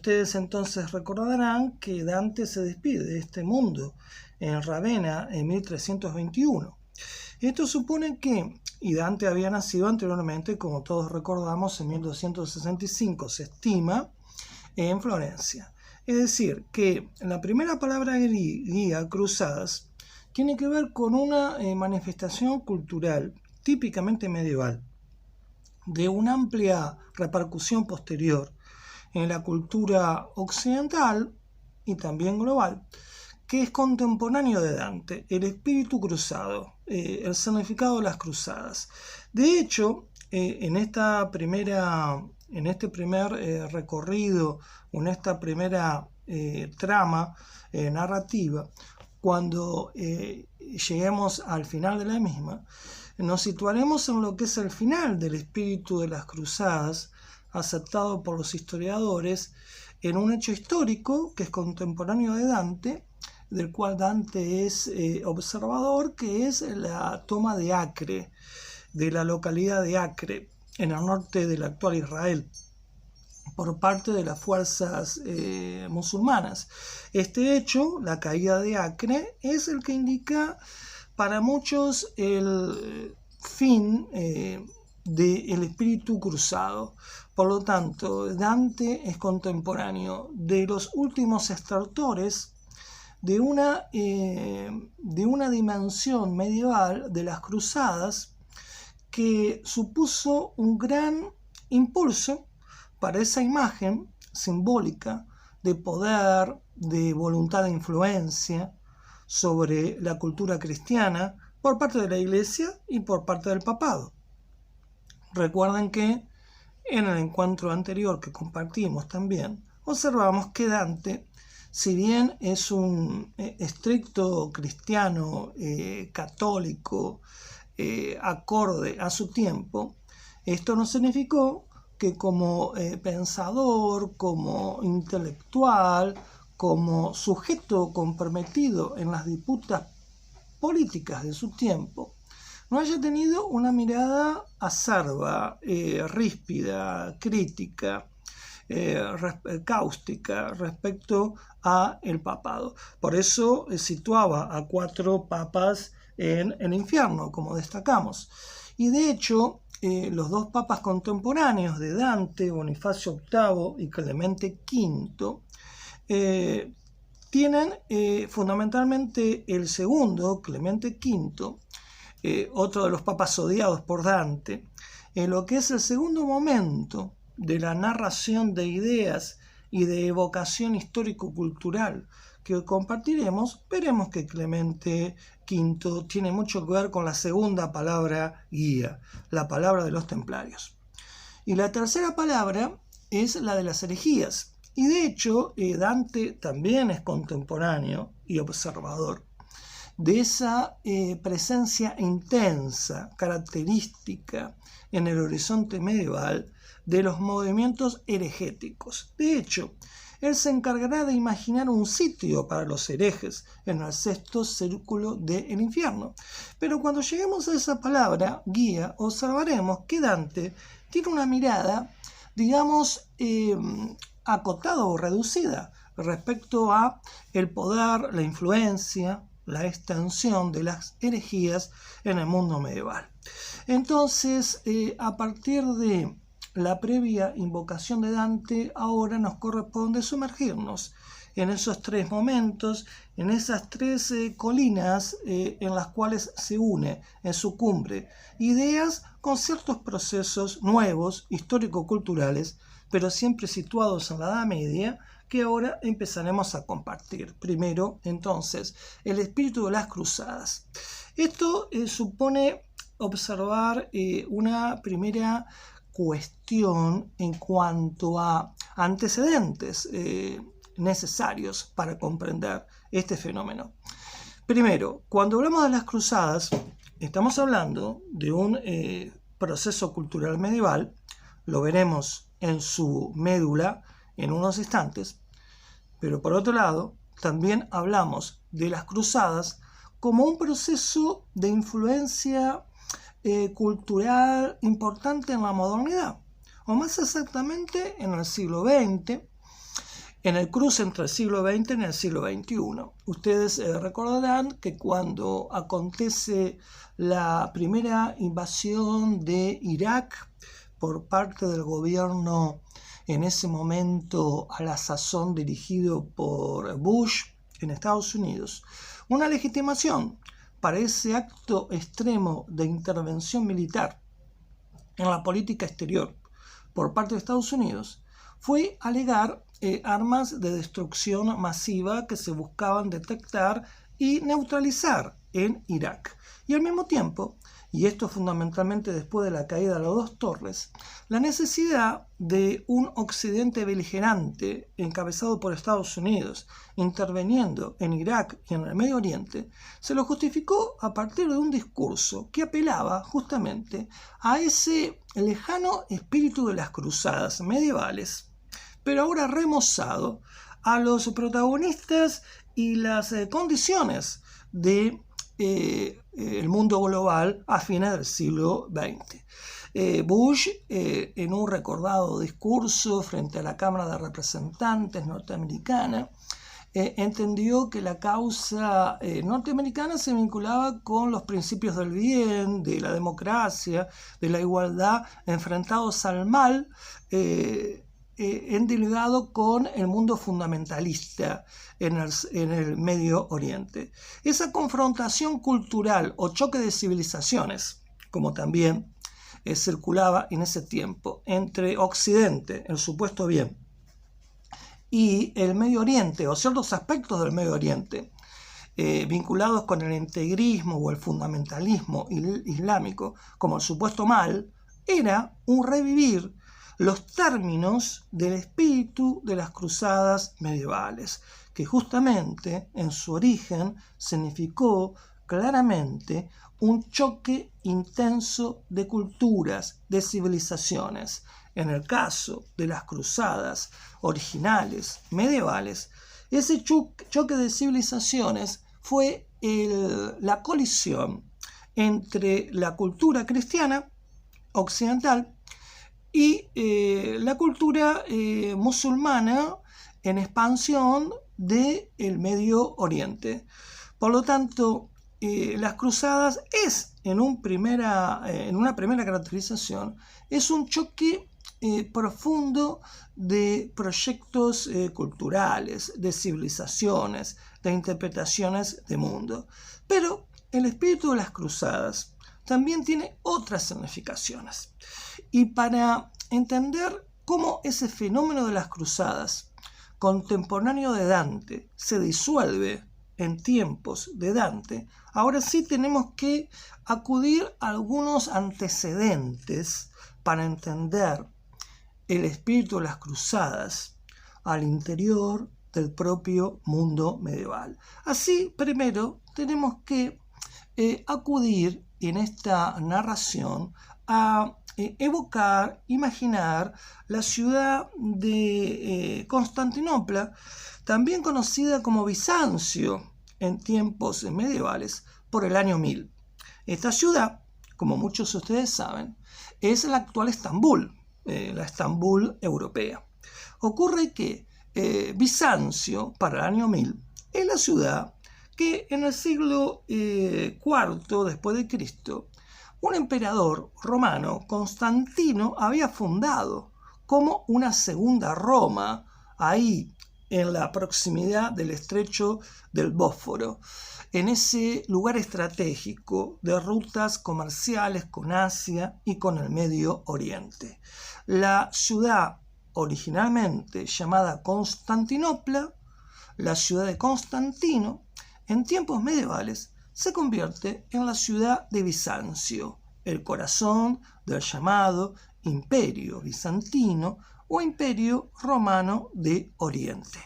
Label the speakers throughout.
Speaker 1: Ustedes entonces recordarán que Dante se despide de este mundo en Ravenna en 1321. Esto supone que, y Dante había nacido anteriormente, como todos recordamos, en 1265 se estima, en Florencia. Es decir, que la primera palabra griega, cruzadas, tiene que ver con una manifestación cultural típicamente medieval, de una amplia repercusión posterior en la cultura occidental y también global, que es contemporáneo de Dante, el espíritu cruzado, el significado de las cruzadas. De hecho, en este primer recorrido, en esta primera trama narrativa, cuando lleguemos al final de la misma, nos situaremos en lo que es el final del espíritu de las cruzadas, aceptado por los historiadores, en un hecho histórico que es contemporáneo de Dante, del cual Dante es observador, que es la toma de Acre, de la localidad de Acre, en el norte del actual Israel, por parte de las fuerzas musulmanas. Este hecho, la caída de Acre, es el que indica para muchos el fin del espíritu cruzado. Por lo tanto, Dante es contemporáneo de los últimos extractores de una dimensión medieval de las cruzadas que supuso un gran impulso para esa imagen simbólica de poder, de voluntad de influencia sobre la cultura cristiana por parte de la Iglesia y por parte del papado. Recuerden que en el encuentro anterior que compartimos también, observamos que Dante, si bien es un estricto cristiano católico acorde a su tiempo, esto no significó que como pensador, como intelectual, como sujeto comprometido en las disputas políticas de su tiempo, no haya tenido una mirada acerba, ríspida, crítica, cáustica respecto a el papado. Por eso situaba a 4 papas en el infierno, como destacamos. Y de hecho, los 2 papas contemporáneos de Dante, Bonifacio VIII y Clemente V, tienen fundamentalmente el segundo, Clemente V, otro de los papas odiados por Dante, en lo que es el segundo momento de la narración de ideas y de evocación histórico-cultural que compartiremos, veremos que Clemente V tiene mucho que ver con la segunda palabra guía, la palabra de los templarios. Y la tercera palabra es la de las herejías. Y de hecho, Dante también es contemporáneo y observador de esa presencia intensa, característica en el horizonte medieval de los movimientos heregéticos. De hecho, él se encargará de imaginar un sitio para los herejes en el 6º círculo del infierno. Pero cuando lleguemos a esa palabra, guía, observaremos que Dante tiene una mirada, digamos, acotada o reducida respecto a el poder, la influencia, la extensión de las herejías en el mundo medieval. Entonces, a partir de la previa invocación de Dante, ahora nos corresponde sumergirnos en esos 3 momentos, en esas 3 colinas en las cuales se une en su cumbre ideas con ciertos procesos nuevos, histórico-culturales, pero siempre situados en la Edad Media, que ahora empezaremos a compartir. Primero, entonces, el espíritu de las cruzadas. Esto supone observar una primera cuestión en cuanto a antecedentes necesarios para comprender este fenómeno. Primero, cuando hablamos de las cruzadas, estamos hablando de un proceso cultural medieval, lo veremos en su médula en unos instantes, pero por otro lado, también hablamos de las cruzadas como un proceso de influencia cultural importante en la modernidad, o más exactamente en el siglo XX, en el cruce entre el siglo XX y el siglo XXI. Ustedes recordarán que cuando acontece la primera invasión de Irak por parte del gobierno en ese momento a la sazón dirigido por Bush en Estados Unidos, una legitimación para ese acto extremo de intervención militar en la política exterior por parte de Estados Unidos fue alegar armas de destrucción masiva que se buscaban detectar y neutralizar en Irak. Y al mismo tiempo, y esto fundamentalmente después de la caída de las dos torres, la necesidad de un occidente beligerante encabezado por Estados Unidos interviniendo en Irak y en el Medio Oriente se lo justificó a partir de un discurso que apelaba justamente a ese lejano espíritu de las cruzadas medievales, pero ahora remozado a los protagonistas y las condiciones de el mundo global a fines del siglo XX. Bush, en un recordado discurso frente a la Cámara de Representantes norteamericana, entendió que la causa norteamericana se vinculaba con los principios del bien, de la democracia, de la igualdad, enfrentados al mal, endilgado con el mundo fundamentalista en el Medio Oriente. Esa confrontación cultural o choque de civilizaciones, como también circulaba en ese tiempo, entre Occidente, el supuesto bien, y el Medio Oriente, o ciertos aspectos del Medio Oriente, vinculados con el integrismo o el fundamentalismo islámico, como el supuesto mal, era un revivir los términos del espíritu de las cruzadas medievales, que justamente en su origen significó claramente un choque intenso de culturas, de civilizaciones. En el caso de las cruzadas originales medievales, ese choque de civilizaciones fue la colisión entre la cultura cristiana occidental y la cultura musulmana en expansión del Medio Oriente. Por lo tanto, las cruzadas es, en una primera caracterización, es un choque profundo de proyectos culturales, de civilizaciones, de interpretaciones de mundo. Pero el espíritu de las cruzadas también tiene otras significaciones. Y para entender cómo ese fenómeno de las cruzadas, contemporáneo de Dante, se disuelve en tiempos de Dante, ahora sí tenemos que acudir a algunos antecedentes para entender el espíritu de las cruzadas al interior del propio mundo medieval. Así, primero, tenemos que acudir en esta narración a evocar, imaginar la ciudad de Constantinopla, también conocida como Bizancio en tiempos medievales, por el año 1000. Esta ciudad, como muchos de ustedes saben, es la actual Estambul, la Estambul europea. Ocurre que Bizancio, para el año 1000, es la ciudad que en el siglo IV después de Cristo, un emperador romano, Constantino, había fundado como una segunda Roma, ahí en la proximidad del estrecho del Bósforo, en ese lugar estratégico de rutas comerciales con Asia y con el Medio Oriente. La ciudad originalmente llamada Constantinopla, la ciudad de Constantino, en tiempos medievales se convierte en la ciudad de Bizancio, el corazón del llamado Imperio Bizantino o Imperio Romano de Oriente.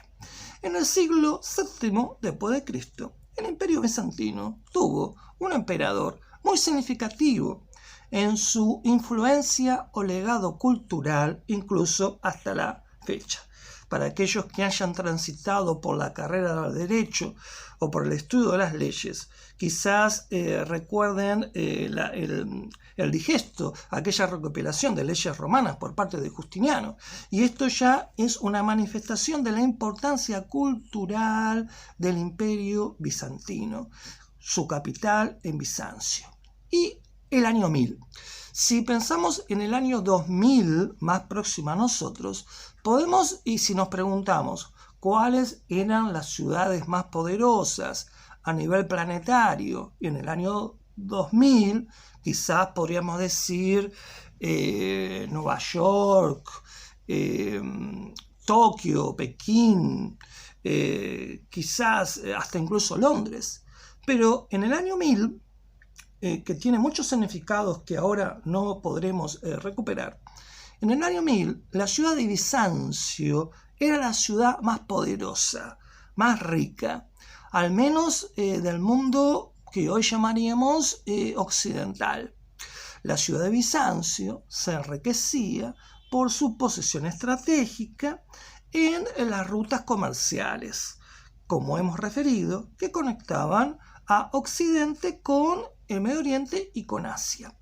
Speaker 1: En el siglo VII después de Cristo, el Imperio Bizantino tuvo un emperador muy significativo en su influencia o legado cultural, incluso hasta la fecha. para aquellos que hayan transitado por la carrera del derecho o por el estudio de las leyes, quizás recuerden el digesto, aquella recopilación de leyes romanas por parte de Justiniano. Y esto ya es una manifestación de la importancia cultural del Imperio Bizantino, su capital en Bizancio. Y el año 1000. Si pensamos en el año 2000, más próximo a nosotros, podemos, y si nos preguntamos cuáles eran las ciudades más poderosas a nivel planetario en el año 2000, quizás podríamos decir Nueva York, Tokio, Pekín, quizás hasta incluso Londres. Pero en el año 1000, que tiene muchos significados que ahora no podremos recuperar, en el año 1000 la ciudad de Bizancio era la ciudad más poderosa, más rica, al menos del mundo que hoy llamaríamos occidental. La ciudad de Bizancio se enriquecía por su posición estratégica en las rutas comerciales, como hemos referido, que conectaban a Occidente con el Medio Oriente y con Asia.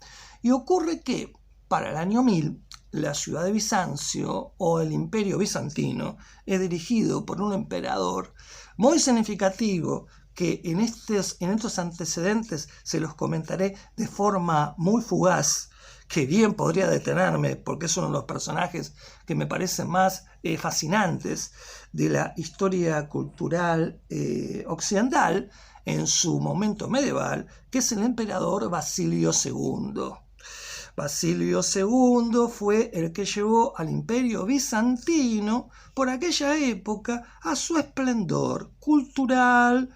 Speaker 1: Y ocurre que para el año 1000 la ciudad de Bizancio o el Imperio Bizantino es dirigido por un emperador muy significativo que en estos antecedentes se los comentaré de forma muy fugaz, que bien podría detenerme porque es uno de los personajes que me parecen más fascinantes de la historia cultural occidental en su momento medieval, que es el emperador Basilio II. Basilio II fue el que llevó al Imperio Bizantino por aquella época a su esplendor cultural,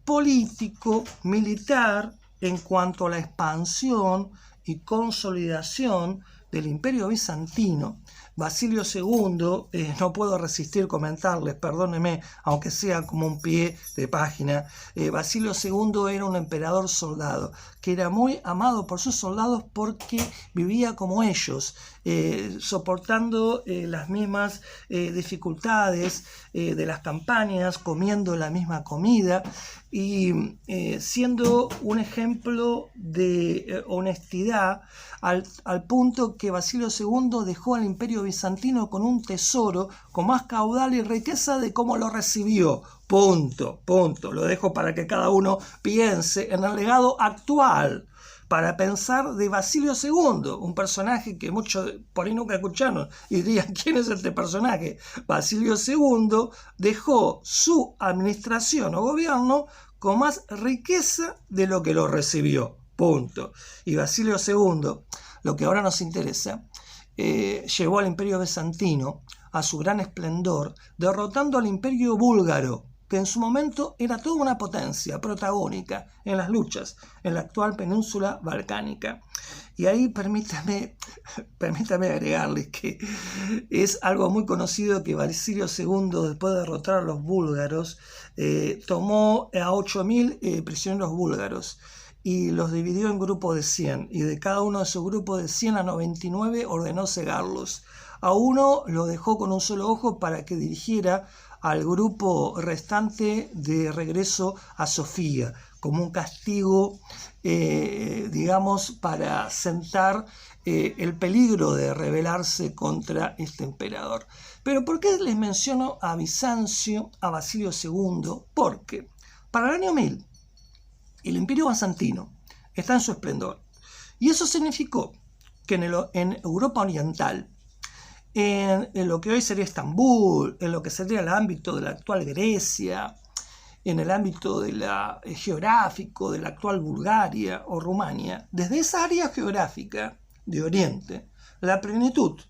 Speaker 1: político, militar, en cuanto a la expansión y consolidación del Imperio Bizantino. Basilio II, no puedo resistir comentarles, perdónenme, aunque sea como un pie de página, Basilio II era un emperador soldado, que era muy amado por sus soldados porque vivía como ellos, soportando las mismas dificultades de las campañas, comiendo la misma comida y siendo un ejemplo de honestidad al punto que Basilio II dejó al Imperio Bizantino con un tesoro, con más caudal y riqueza de cómo lo recibió. Punto. Lo dejo para que cada uno piense en el legado actual, para pensar de Basilio II, un personaje que muchos por ahí nunca escucharon y dirían, ¿quién es este personaje? Basilio II dejó su administración o gobierno con más riqueza de lo que lo recibió. Punto. Y Basilio II, lo que ahora nos interesa, llevó al Imperio Bizantino a su gran esplendor, derrotando al Imperio Búlgaro, que en su momento era toda una potencia protagónica en las luchas en la actual península balcánica. Y ahí permítame agregarles que es algo muy conocido que Basilio II, después de derrotar a los búlgaros, tomó a 8.000 prisioneros búlgaros y los dividió en grupos de 100, y de cada uno de esos grupos de 100 a 99 ordenó cegarlos. A uno lo dejó con un solo ojo para que dirigiera al grupo restante de regreso a Sofía, como un castigo, digamos, para sentar el peligro de rebelarse contra este emperador. Pero ¿por qué les menciono a Bizancio, a Basilio II? Porque para el año 1000 el Imperio Bizantino está en su esplendor. Y eso significó que en Europa Oriental, en lo que hoy sería Estambul, en lo que sería el ámbito de la actual Grecia, en el ámbito geográfico de la actual Bulgaria o Rumania, desde esa área geográfica de Oriente, la plenitud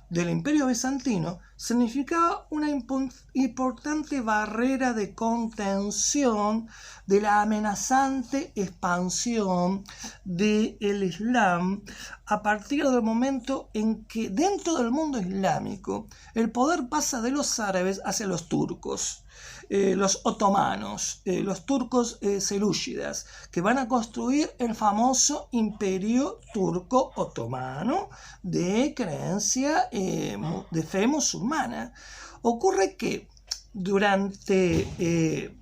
Speaker 1: del Imperio Bizantino significaba una importante barrera de contención de la amenazante expansión del Islam a partir del momento en que dentro del mundo islámico el poder pasa de los árabes hacia los turcos. Los otomanos, los turcos selúcidas, que van a construir el famoso imperio turco-otomano de creencia, de fe musulmana. Ocurre que durante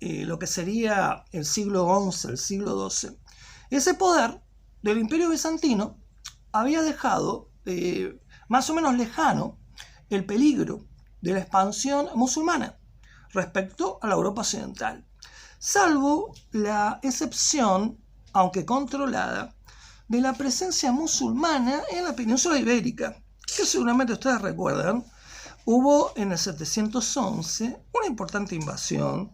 Speaker 1: lo que sería el siglo XI, el siglo XII, ese poder del Imperio Bizantino había dejado más o menos lejano el peligro de la expansión musulmana respecto a la Europa occidental, salvo la excepción, aunque controlada, de la presencia musulmana en la península ibérica, que seguramente ustedes recuerdan. Hubo en el 711 una importante invasión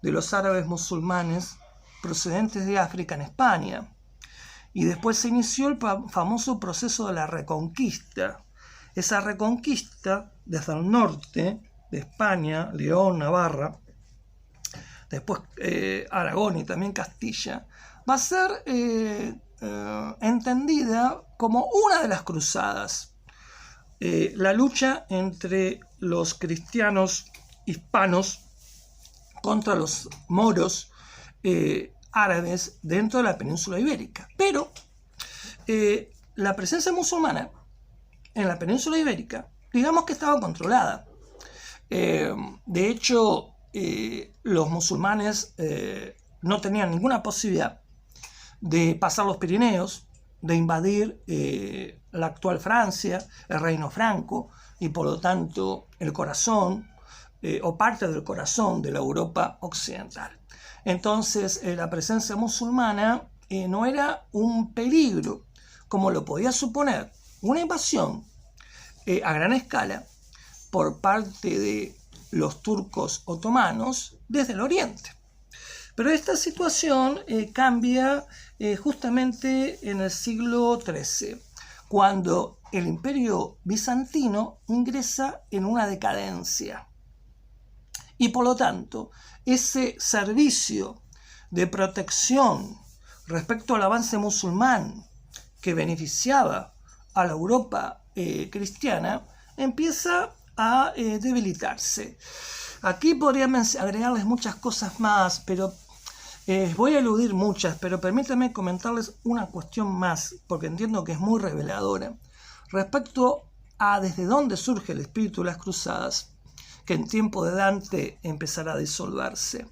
Speaker 1: de los árabes musulmanes procedentes de África en España, y después se inició el famoso proceso de la Reconquista. Esa reconquista desde el norte de España, León, Navarra, después Aragón y también Castilla, va a ser entendida como una de las cruzadas. La lucha entre los cristianos hispanos contra los moros árabes dentro de la península ibérica. Pero la presencia musulmana en la península ibérica, digamos que estaba controlada. De hecho, los musulmanes no tenían ninguna posibilidad de pasar los Pirineos, de invadir la actual Francia, el reino franco, y por lo tanto el corazón o parte del corazón de la Europa occidental. Entonces la presencia musulmana no era un peligro, como lo podía suponer una invasión a gran escala por parte de los turcos otomanos desde el oriente. Pero esta situación cambia justamente en el siglo XIII, cuando el Imperio Bizantino ingresa en una decadencia. Y por lo tanto, ese servicio de protección respecto al avance musulmán que beneficiaba a la Europa cristiana empieza a debilitarse. Aquí podría agregarles muchas cosas más, pero voy a eludir muchas, pero permítanme comentarles una cuestión más, porque entiendo que es muy reveladora, respecto a desde dónde surge el espíritu de las cruzadas, que en tiempo de Dante empezará a disolverse.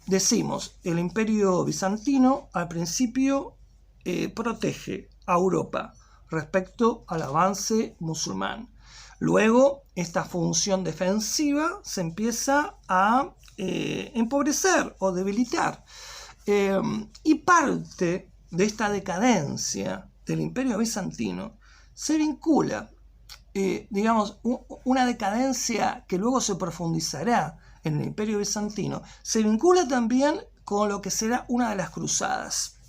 Speaker 1: Decimos, el Imperio Bizantino al principio protege a Europa respecto al avance musulmán. Luego, esta función defensiva se empieza a empobrecer o debilitar. Y parte de esta decadencia del Imperio Bizantino se vincula, digamos, una decadencia que luego se profundizará en el Imperio Bizantino, se vincula también con lo que será una de las cruzadas.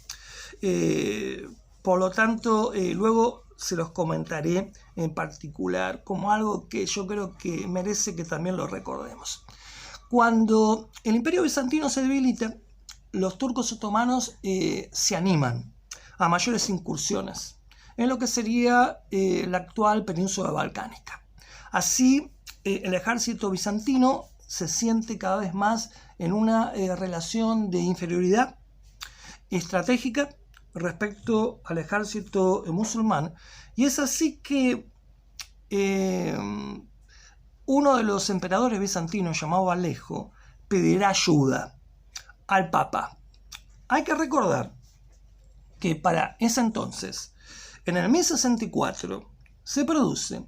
Speaker 1: Por lo tanto, luego se los comentaré en particular como algo que yo creo que merece que también lo recordemos. Cuando el Imperio Bizantino se debilita, los turcos otomanos se animan a mayores incursiones en lo que sería la actual península balcánica. Así, el ejército bizantino se siente cada vez más en una relación de inferioridad estratégica respecto al ejército musulmán, y es así que uno de los emperadores bizantinos, llamado Alejo, pedirá ayuda al Papa. Hay que recordar que para ese entonces, en el 1064, se produce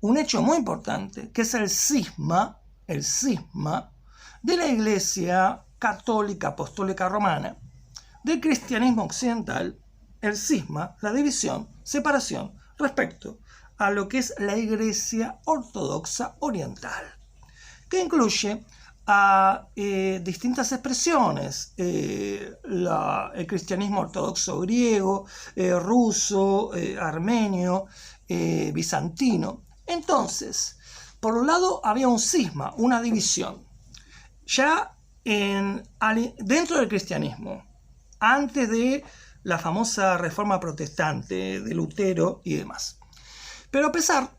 Speaker 1: un hecho muy importante, que es el cisma de la Iglesia Católica Apostólica Romana, del cristianismo occidental, el cisma, la división, separación respecto a lo que es la Iglesia Ortodoxa Oriental, que incluye a distintas expresiones, el cristianismo ortodoxo griego, ruso, armenio, bizantino. Entonces, por un lado había un cisma, una división, ya dentro del cristianismo, antes de la famosa reforma protestante de Lutero y demás. Pero a pesar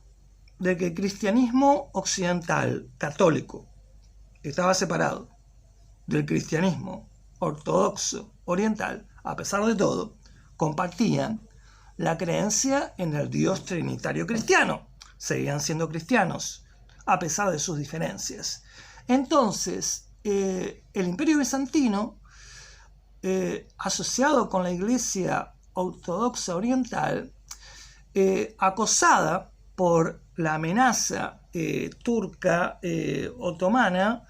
Speaker 1: de que el cristianismo occidental católico estaba separado del cristianismo ortodoxo oriental, a pesar de todo, compartían la creencia en el Dios trinitario cristiano. Seguían siendo cristianos a pesar de sus diferencias. Entonces, el Imperio Bizantino, asociado con la Iglesia Ortodoxa Oriental, acosada por la amenaza turca otomana,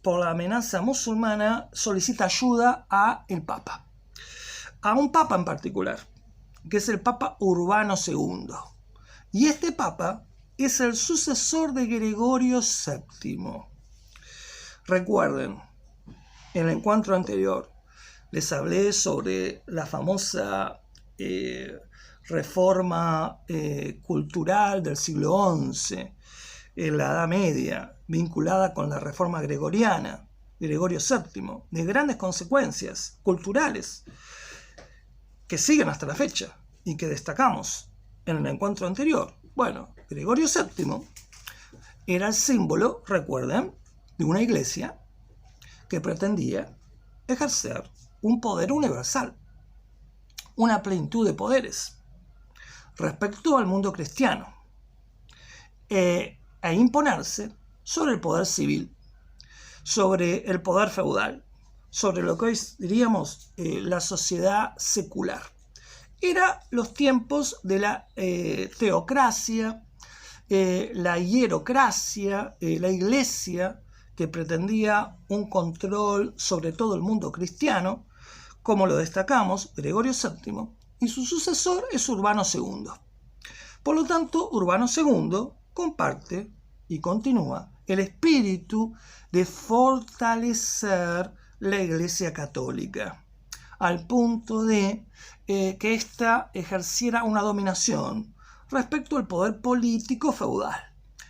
Speaker 1: por la amenaza musulmana, solicita ayuda a el Papa, a un Papa en particular, que es el Papa Urbano II. Y este Papa es el sucesor de Gregorio VII. Recuerden, en el encuentro anterior les hablé sobre la famosa reforma cultural del siglo XI, en la Edad Media, vinculada con la reforma gregoriana, Gregorio VII, de grandes consecuencias culturales que siguen hasta la fecha y que destacamos en el encuentro anterior. Bueno, Gregorio VII era el símbolo, recuerden, de una iglesia que pretendía ejercer un poder universal, una plenitud de poderes respecto al mundo cristiano, e imponerse sobre el poder civil, sobre el poder feudal, sobre lo que hoy diríamos la sociedad secular. Eran los tiempos de la teocracia, la hierocracia, la iglesia que pretendía un control sobre todo el mundo cristiano, como lo destacamos, Gregorio VII, y su sucesor es Urbano II. Por lo tanto, Urbano II comparte y continúa el espíritu de fortalecer la Iglesia Católica, al punto de que ésta ejerciera una dominación respecto al poder político feudal.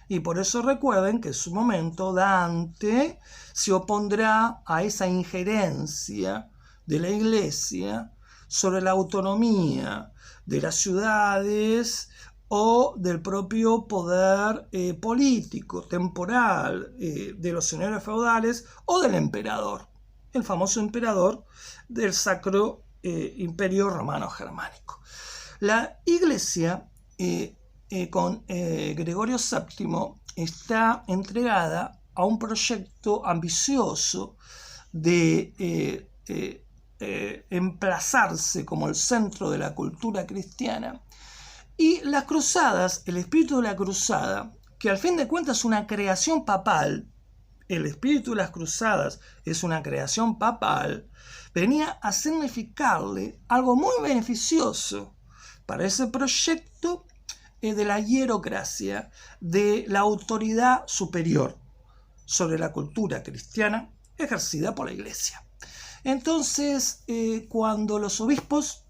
Speaker 1: Y por eso recuerden que en su momento Dante se opondrá a esa injerencia de la Iglesia sobre la autonomía de las ciudades o del propio poder político, temporal, de los señores feudales o del emperador, el famoso emperador del Sacro Imperio Romano Germánico. La Iglesia, con Gregorio VII, está entregada a un proyecto ambicioso de emplazarse como el centro de la cultura cristiana. Y las cruzadas, el espíritu de la cruzada, que al fin de cuentas es una creación papal, el espíritu de las cruzadas es una creación papal, venía a significarle algo muy beneficioso para ese proyecto de la hierocracia, de la autoridad superior sobre la cultura cristiana ejercida por la Iglesia. Entonces, cuando los obispos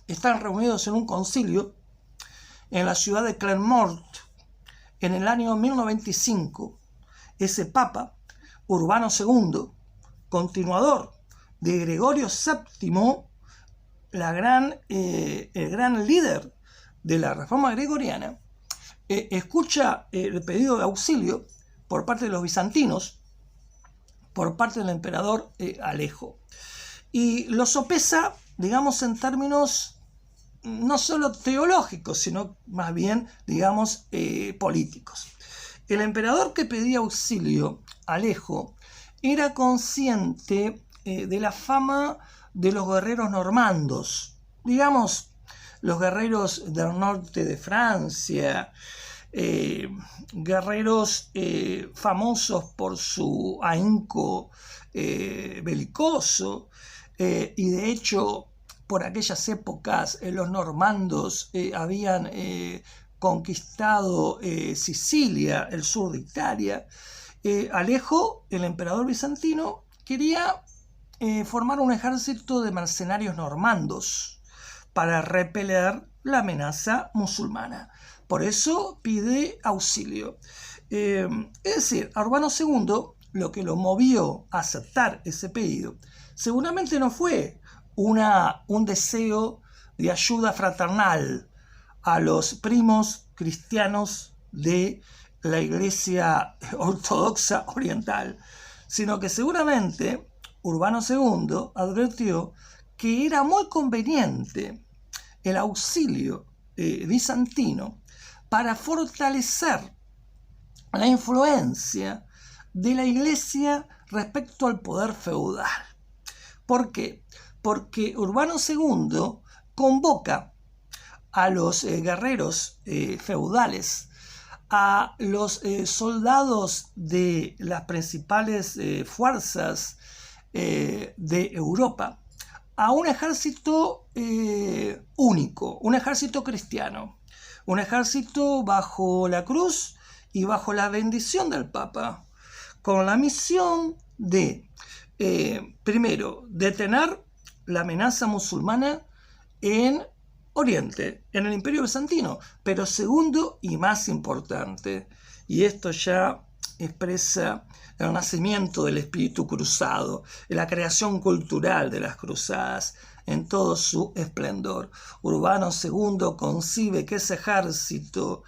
Speaker 1: están reunidos en un concilio en la ciudad de Clermont en el año 1095, ese Papa, Urbano II, continuador de Gregorio VII, el gran líder de la reforma gregoriana, escucha el pedido de auxilio por parte de los bizantinos, por parte del emperador Alejo, y lo sopesa, digamos, en términos no solo teológicos, sino más bien, digamos, políticos. El emperador que pedía auxilio, Alejo, era consciente de la fama de los guerreros normandos, digamos, los guerreros del norte de Francia, guerreros famosos por su ahínco belicoso, y de hecho por aquellas épocas los normandos habían conquistado Sicilia, el sur de Italia. Alejo, el emperador bizantino, quería formar un ejército de mercenarios normandos para repeler la amenaza musulmana. Por eso pide auxilio. Es decir, a Urbano II lo que lo movió a aceptar ese pedido seguramente no fue un deseo de ayuda fraternal a los primos cristianos de la Iglesia Ortodoxa Oriental, sino que seguramente Urbano II advirtió que era muy conveniente el auxilio bizantino para fortalecer la influencia de la Iglesia respecto al poder feudal. ¿Por qué? Porque Urbano II convoca a los guerreros feudales, a los soldados de las principales fuerzas de Europa, a un ejército único, un ejército cristiano, un ejército bajo la cruz y bajo la bendición del Papa, con la misión de, primero, detener la amenaza musulmana en Oriente, en el Imperio Bizantino, pero segundo y más importante, y esto ya expresa el nacimiento del espíritu cruzado, la creación cultural de las cruzadas en todo su esplendor. Urbano II concibe que ese ejército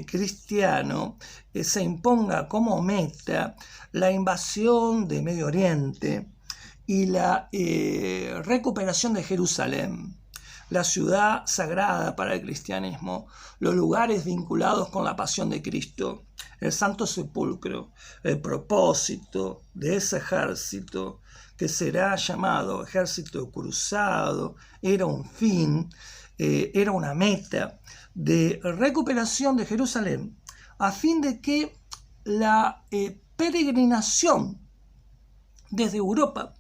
Speaker 1: cristiano se imponga como meta la invasión de Medio Oriente y la recuperación de Jerusalén, la ciudad sagrada para el cristianismo, los lugares vinculados con la pasión de Cristo, el Santo Sepulcro. El propósito de ese ejército, que será llamado ejército cruzado, era un fin, era una meta de recuperación de Jerusalén, a fin de que la peregrinación desde Europa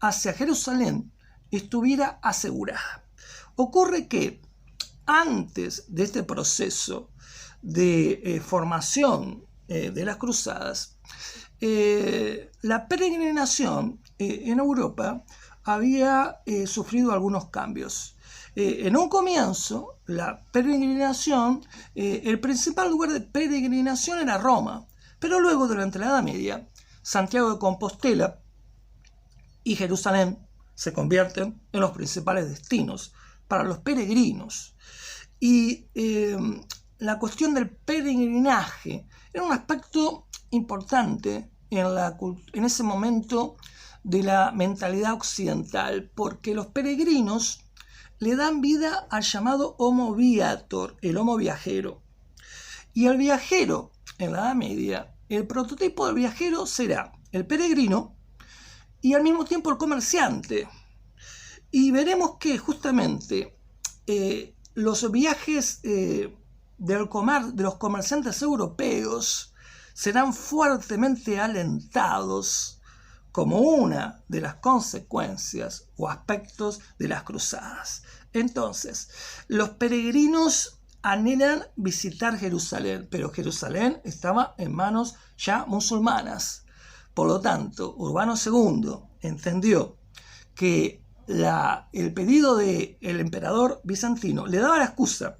Speaker 1: hacia Jerusalén estuviera asegurada. Ocurre que antes de este proceso de formación de las cruzadas, la peregrinación en Europa había sufrido algunos cambios. En un comienzo, la peregrinación, el principal lugar de peregrinación era Roma, pero luego, durante la Edad Media, Santiago de Compostela y Jerusalén se convierten en los principales destinos para los peregrinos. Y la cuestión del peregrinaje era un aspecto importante en ese momento de la mentalidad occidental, porque los peregrinos le dan vida al llamado homo viator, el homo viajero. Y el viajero, en la Edad Media, el prototipo del viajero será el peregrino y al mismo tiempo el comerciante. Y veremos que justamente los viajes de los comerciantes europeos serán fuertemente alentados como una de las consecuencias o aspectos de las cruzadas. Entonces, los peregrinos anhelan visitar Jerusalén, pero Jerusalén estaba en manos ya musulmanas. Por lo tanto, Urbano II entendió que el pedido del emperador bizantino le daba la excusa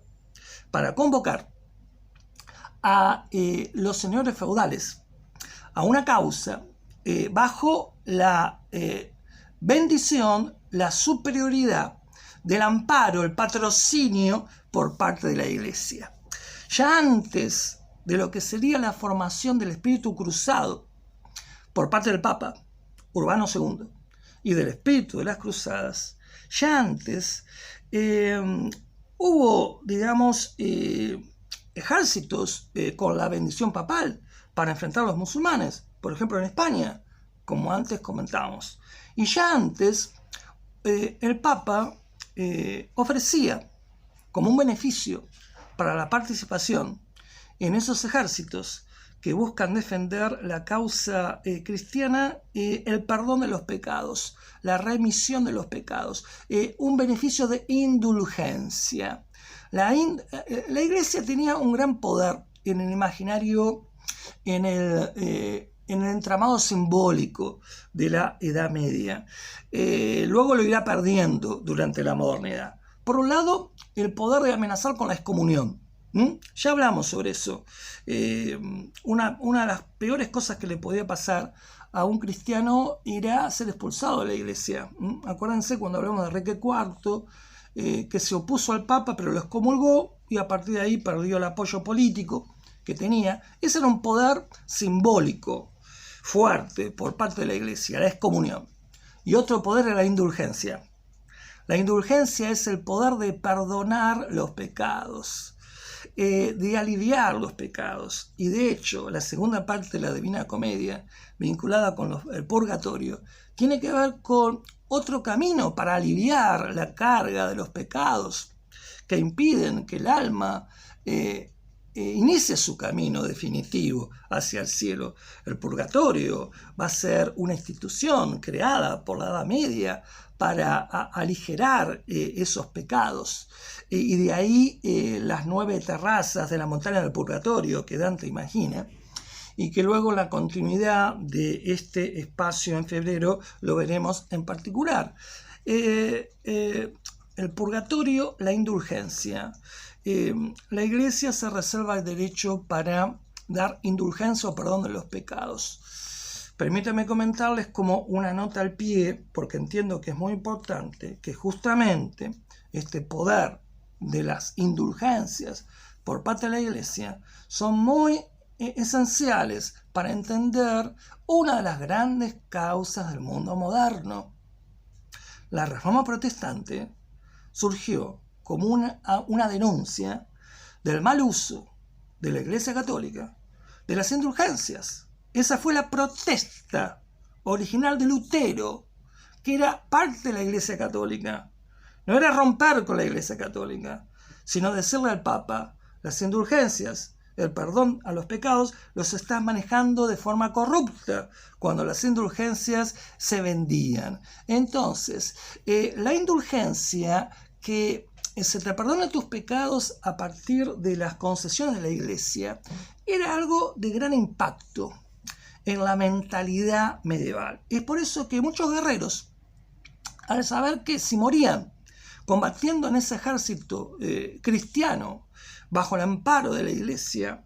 Speaker 1: para convocar a los señores feudales a una causa bajo la bendición, la superioridad del amparo, el patrocinio por parte de la Iglesia. Ya antes de lo que sería la formación del espíritu cruzado por parte del Papa Urbano II y del espíritu de las cruzadas, ya antes hubo, digamos, ejércitos con la bendición papal para enfrentar a los musulmanes, por ejemplo en España, como antes comentábamos. Y ya antes el Papa ofrecía como un beneficio para la participación en esos ejércitos que buscan defender la causa cristiana, el perdón de los pecados, la remisión de los pecados, un beneficio de indulgencia. La Iglesia tenía un gran poder en el imaginario, en el entramado simbólico de la Edad Media. Luego lo irá perdiendo durante la modernidad. Por un lado, el poder de amenazar con la excomunión. Ya hablamos sobre eso. Una de las peores cosas que le podía pasar a un cristiano era ser expulsado de la iglesia. Acuérdense cuando hablamos de Enrique IV, que se opuso al Papa pero lo excomulgó y a partir de ahí perdió el apoyo político que tenía. Ese era un poder simbólico fuerte por parte de la iglesia, la excomunión. Y otro poder era la indulgencia. La indulgencia es el poder de perdonar los pecados. de aliviar los pecados. Y de hecho, la segunda parte de la Divina Comedia, vinculada con el purgatorio, tiene que ver con otro camino para aliviar la carga de los pecados que impiden que el alma inicie su camino definitivo hacia el cielo. El purgatorio va a ser una institución creada por la Edad Media para aligerar esos pecados. Y de ahí las 9 terrazas de la montaña del purgatorio que Dante imagina, y que luego la continuidad de este espacio en febrero lo veremos en particular. El purgatorio, la indulgencia. La Iglesia se reserva el derecho para dar indulgencia o perdón de los pecados. Permítanme comentarles como una nota al pie, porque entiendo que es muy importante, que justamente este poder de las indulgencias por parte de la Iglesia son muy esenciales para entender una de las grandes causas del mundo moderno. La Reforma Protestante surgió como una denuncia del mal uso de la Iglesia Católica de las indulgencias. Esa fue la protesta original de Lutero, que era parte de la Iglesia Católica. No era romper con la Iglesia Católica, sino decirle al Papa: las indulgencias, el perdón a los pecados, los estás manejando de forma corrupta, cuando las indulgencias se vendían. Entonces, la indulgencia, que se te perdona tus pecados a partir de las concesiones de la Iglesia, era algo de gran impacto en la mentalidad medieval. Es por eso que muchos guerreros, al saber que si morían combatiendo en ese ejército cristiano, bajo el amparo de la Iglesia,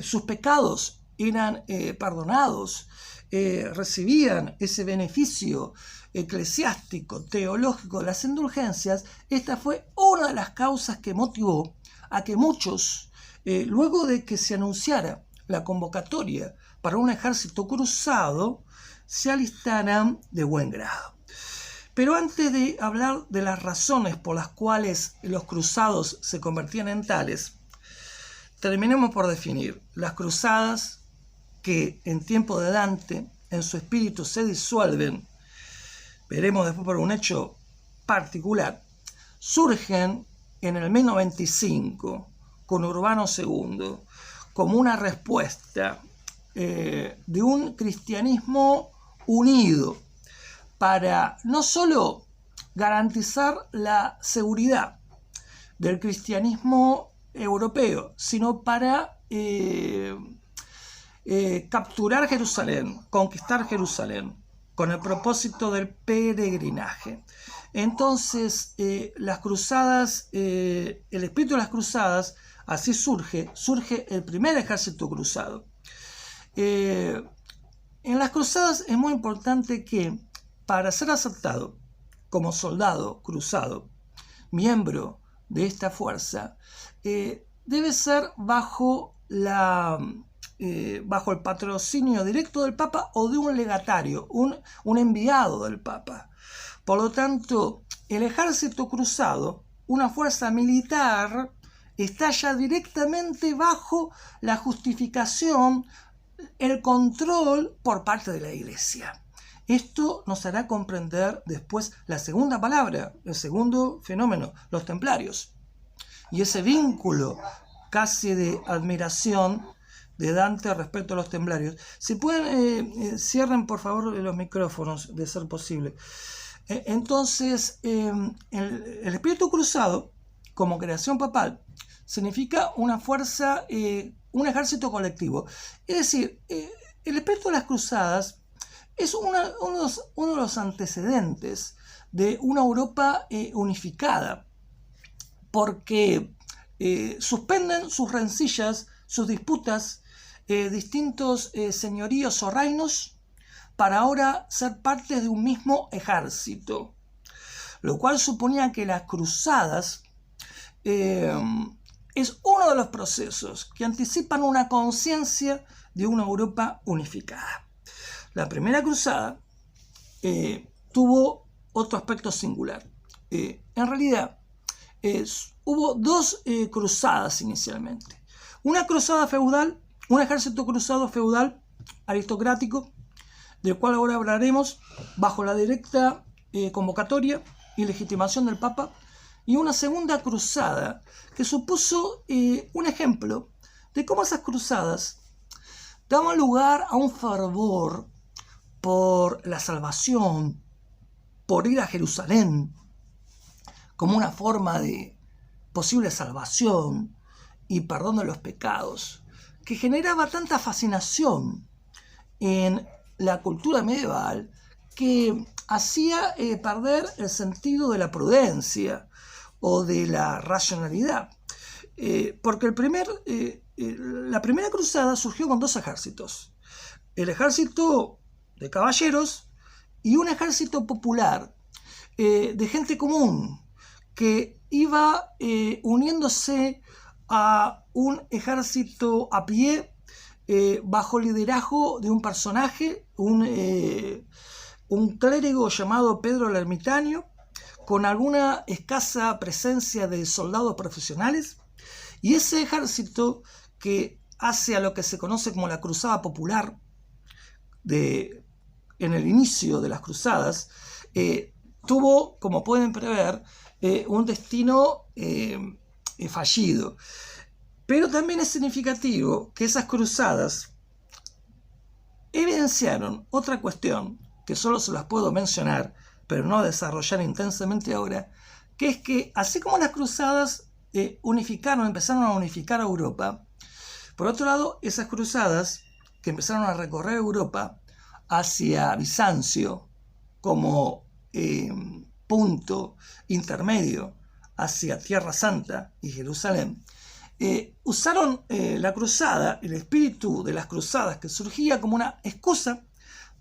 Speaker 1: sus pecados eran perdonados, recibían ese beneficio eclesiástico, teológico de las indulgencias. Esta fue una de las causas que motivó a que muchos, luego de que se anunciara la convocatoria para un ejército cruzado, se alistaran de buen grado. Pero antes de hablar de las razones por las cuales los cruzados se convertían en tales, terminemos por definir las cruzadas, que en tiempo de Dante en su espíritu se disuelven. Veremos después por un hecho particular. Surgen en el 1095 con Urbano II como una respuesta de un cristianismo unido para no solo garantizar la seguridad del cristianismo europeo, sino para capturar Jerusalén, conquistar Jerusalén, con el propósito del peregrinaje. Entonces, las cruzadas, el espíritu de las cruzadas, así surge el primer ejército cruzado. En las cruzadas es muy importante que, para ser aceptado como soldado cruzado, miembro de esta fuerza, debe ser bajo el patrocinio directo del Papa o de un legatario, un enviado del Papa. Por lo tanto, el ejército cruzado, una fuerza militar, está ya directamente bajo la justificación, el control por parte de la Iglesia. Esto nos hará comprender después la segunda palabra, el segundo fenómeno, los templarios. Y ese vínculo casi de admiración de Dante respecto a los templarios. Si pueden, cierren por favor los micrófonos, de ser posible. Entonces, el espíritu cruzado, como creación papal, significa una fuerza, un ejército colectivo. Es decir, el espíritu de las cruzadas es uno de los antecedentes de una Europa unificada, porque suspenden sus rencillas, sus disputas, distintos señoríos o reinos, para ahora ser parte de un mismo ejército, lo cual suponía que las cruzadas es uno de los procesos que anticipan una conciencia de una Europa unificada. La primera cruzada tuvo otro aspecto singular. En realidad, hubo dos cruzadas inicialmente. Una cruzada feudal, un ejército cruzado feudal aristocrático, del cual ahora hablaremos, bajo la directa convocatoria y legitimación del Papa, y una segunda cruzada que supuso un ejemplo de cómo esas cruzadas daban lugar a un fervor por la salvación, por ir a Jerusalén, como una forma de posible salvación y perdón de los pecados, que generaba tanta fascinación en la cultura medieval que hacía perder el sentido de la prudencia o de la racionalidad. Porque la primera cruzada surgió con dos ejércitos. El ejército de caballeros y un ejército popular de gente común que iba uniéndose a un ejército a pie bajo liderazgo de un personaje, un clérigo llamado Pedro el Ermitaño, con alguna escasa presencia de soldados profesionales, y ese ejército que hace a lo que se conoce como la Cruzada Popular en el inicio de las cruzadas, tuvo, como pueden prever, un destino fallido. Pero también es significativo que esas cruzadas evidenciaron otra cuestión, que solo se las puedo mencionar, pero no desarrollar intensamente ahora, que es que así como las cruzadas empezaron a unificar a Europa, por otro lado, esas cruzadas que empezaron a recorrer Europa hacia Bizancio como punto intermedio hacia Tierra Santa y Jerusalén, usaron la cruzada, el espíritu de las cruzadas que surgía como una excusa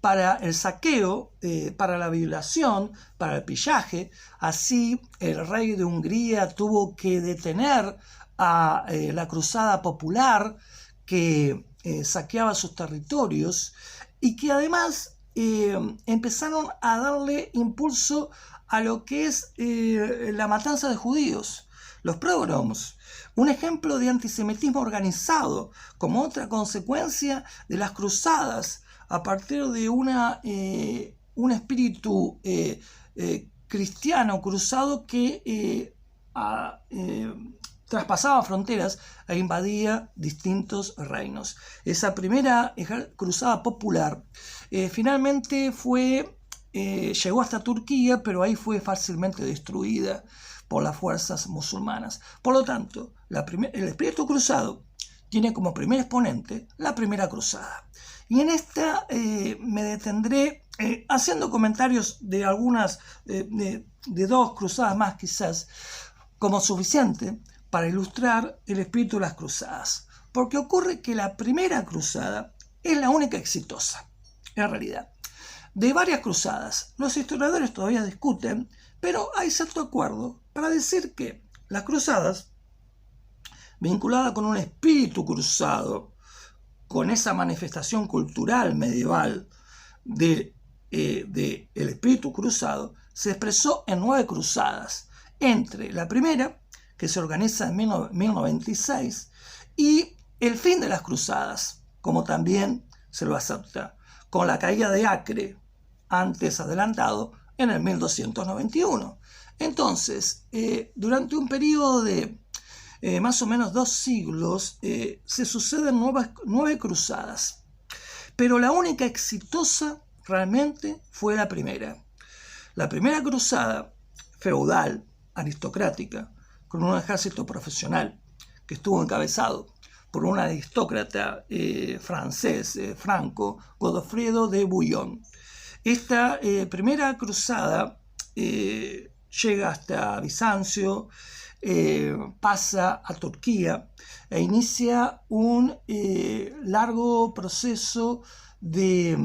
Speaker 1: para el saqueo, para la violación, para el pillaje. Así el rey de Hungría tuvo que detener a la cruzada popular que saqueaba sus territorios y que además empezaron a darle impulso a lo que es la matanza de judíos, los pogroms, un ejemplo de antisemitismo organizado como otra consecuencia de las cruzadas a partir de un espíritu cristiano cruzado que traspasaba fronteras e invadía distintos reinos. Esa primera cruzada popular finalmente llegó hasta Turquía, pero ahí fue fácilmente destruida por las fuerzas musulmanas. Por lo tanto, el espíritu cruzado tiene como primer exponente la primera cruzada. Y en esta me detendré haciendo comentarios de algunas, de dos cruzadas más quizás, como suficiente para ilustrar el espíritu de las cruzadas. Porque ocurre que la primera cruzada es la única exitosa, en realidad. De varias cruzadas, los historiadores todavía discuten, pero hay cierto acuerdo para decir que las cruzadas, vinculadas con un espíritu cruzado, con esa manifestación cultural medieval del espíritu cruzado, se expresó en 9 cruzadas, entre la primera, que se organiza en 1096, y el fin de las cruzadas, como también se lo acepta, con la caída de Acre, antes adelantado, en el 1291. Entonces, durante un periodo de más o menos 2 siglos, se suceden 9 cruzadas. Pero la única exitosa realmente fue la primera. La primera cruzada, feudal, aristocrática, con un ejército profesional, que estuvo encabezado por un aristócrata francés, Franco, Godofredo de Bouillon. Esta primera cruzada llega hasta Bizancio, pasa a Turquía e inicia un largo proceso de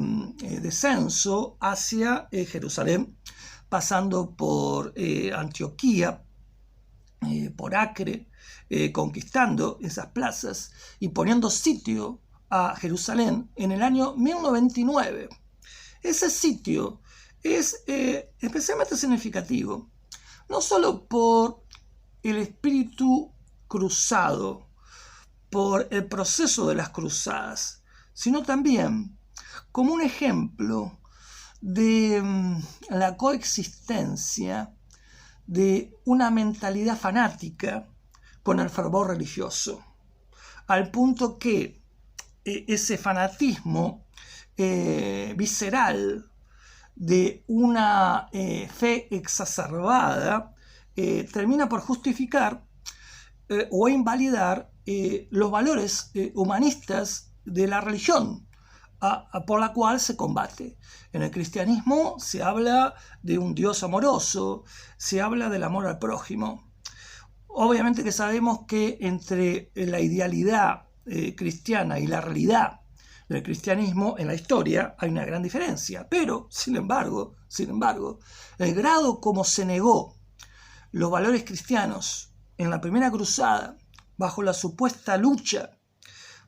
Speaker 1: descenso hacia Jerusalén, pasando por Antioquía, por Acre, conquistando esas plazas y poniendo sitio a Jerusalén en el año 1099. Ese sitio es especialmente significativo, no solo por el espíritu cruzado por el proceso de las cruzadas, sino también como un ejemplo de la coexistencia de una mentalidad fanática con el fervor religioso, al punto que ese fanatismo visceral de una fe exacerbada termina por justificar o invalidar los valores humanistas de la religión por la cual se combate. En el cristianismo se habla de un Dios amoroso, se habla del amor al prójimo. Obviamente que sabemos que entre la idealidad cristiana y la realidad del cristianismo en la historia hay una gran diferencia, pero sin embargo, el grado como se negó los valores cristianos en la primera cruzada bajo la supuesta lucha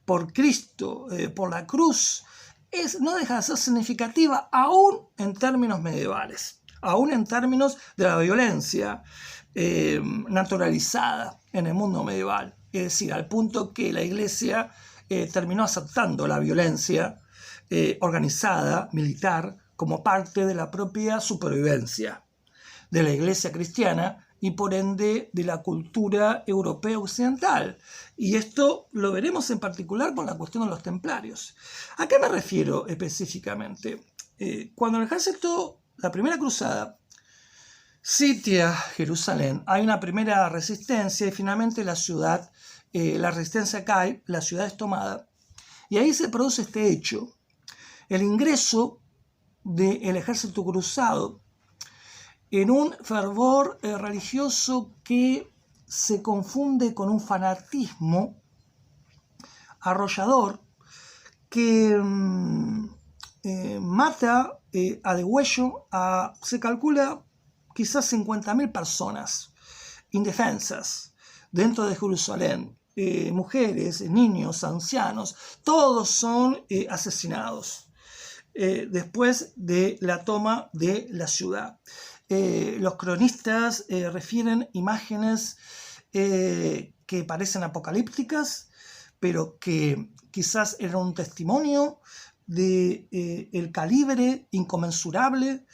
Speaker 1: por Cristo, por la cruz, no deja de ser significativa aún en términos medievales, aún en términos de la violencia naturalizada en el mundo medieval, es decir, al punto que la Iglesia terminó aceptando la violencia organizada, militar, como parte de la propia supervivencia de la Iglesia cristiana y por ende de la cultura europea occidental. Y esto lo veremos en particular con la cuestión de los templarios. ¿A qué me refiero específicamente? Cuando el ejército, la primera cruzada, sitia Jerusalén, hay una primera resistencia y finalmente la resistencia cae, la ciudad es tomada. Y ahí se produce este hecho, el ingreso del ejército cruzado en un fervor religioso que se confunde con un fanatismo arrollador que mata a degüello a, se calcula, quizás 50.000 personas indefensas dentro de Jerusalén. Mujeres, niños, ancianos, todos son asesinados después de la toma de la ciudad. Los cronistas refieren imágenes que parecen apocalípticas, pero que quizás eran un testimonio de el calibre inconmensurable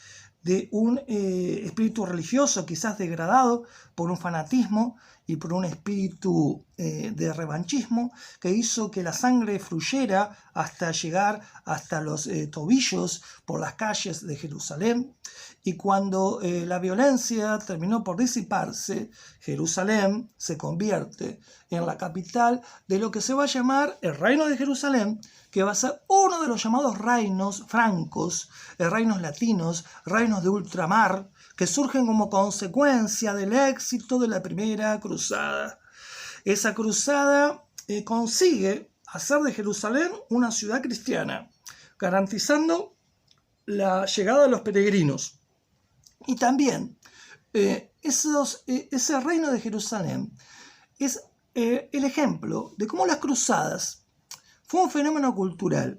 Speaker 1: de un espíritu religioso quizás degradado por un fanatismo y por un espíritu de revanchismo que hizo que la sangre fluyera hasta llegar hasta los tobillos por las calles de Jerusalén. Y cuando la violencia terminó por disiparse, Jerusalén se convierte en la capital de lo que se va a llamar el Reino de Jerusalén, que va a ser uno de los llamados reinos francos, reinos latinos, reinos de ultramar, que surgen como consecuencia del éxito de la primera cruzada. Esa cruzada consigue hacer de Jerusalén una ciudad cristiana, garantizando la llegada de los peregrinos. Y también ese reino de Jerusalén es el ejemplo de cómo las cruzadas fue un fenómeno cultural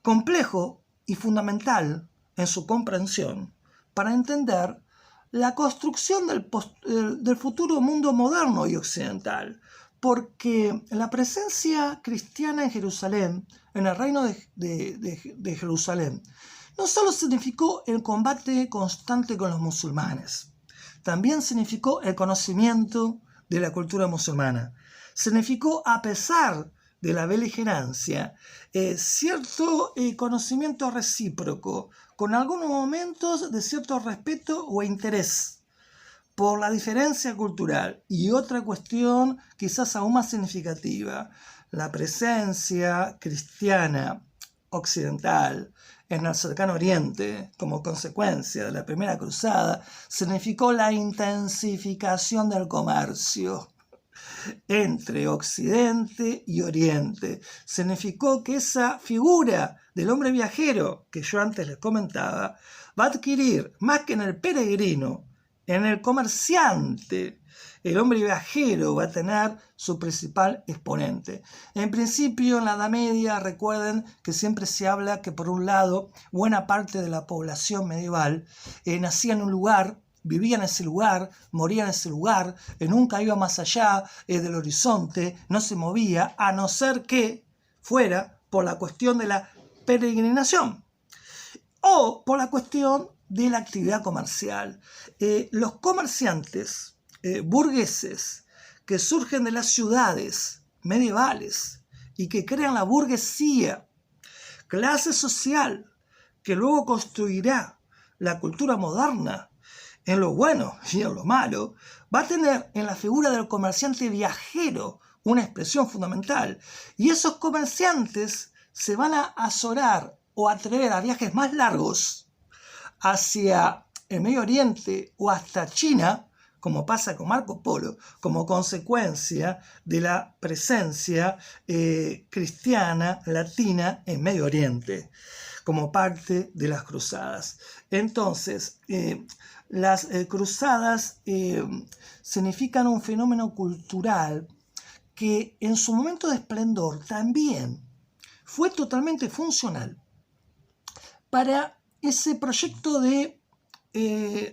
Speaker 1: complejo y fundamental en su comprensión para entender la construcción del futuro mundo moderno y occidental, porque la presencia cristiana en Jerusalén, en el reino de Jerusalén, no solo significó el combate constante con los musulmanes, también significó el conocimiento de la cultura musulmana. Significó, a pesar de la beligerancia, cierto conocimiento recíproco, con algunos momentos de cierto respeto o interés por la diferencia cultural. Y otra cuestión quizás aún más significativa, la presencia cristiana occidental en el cercano oriente, como consecuencia de la primera cruzada, significó la intensificación del comercio entre Occidente y Oriente. Significó que esa figura del hombre viajero que yo antes les comentaba va a adquirir, más que en el peregrino, en el comerciante. El hombre viajero va a tener su principal exponente. En principio, en la Edad Media, recuerden que siempre se habla que por un lado, buena parte de la población medieval nacía en un lugar vivía en ese lugar, moría en ese lugar, nunca iba más allá del horizonte, no se movía, a no ser que fuera por la cuestión de la peregrinación o por la cuestión de la actividad comercial. Los comerciantes burgueses que surgen de las ciudades medievales y que crean la burguesía, clase social que luego construirá la cultura moderna en lo bueno y en lo malo, va a tener en la figura del comerciante viajero una expresión fundamental. Y esos comerciantes se van a azorar o atrever a viajes más largos hacia el Medio Oriente o hasta China, como pasa con Marco Polo, como consecuencia de la presencia cristiana latina en Medio Oriente, como parte de las cruzadas. Entonces, las cruzadas significan un fenómeno cultural que en su momento de esplendor también fue totalmente funcional para ese proyecto de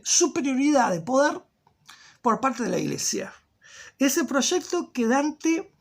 Speaker 1: superioridad de poder por parte de la Iglesia. Ese proyecto que Dante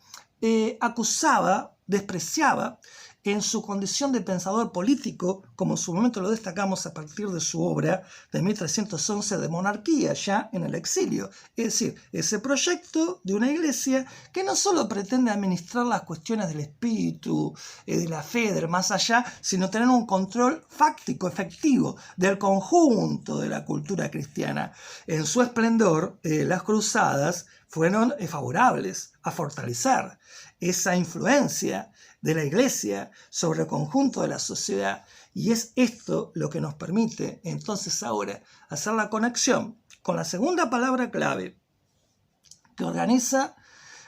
Speaker 1: acusaba, despreciaba en su condición de pensador político, como en su momento lo destacamos a partir de su obra de 1311 de Monarquía, ya en el exilio. Es decir, ese proyecto de una iglesia que no solo pretende administrar las cuestiones del espíritu, de la fe, del más allá, sino tener un control fáctico, efectivo, del conjunto de la cultura cristiana. En su esplendor, las cruzadas fueron favorables a fortalecer esa influencia de la Iglesia sobre el conjunto de la sociedad. Y es esto lo que nos permite entonces ahora hacer la conexión con la segunda palabra clave que organiza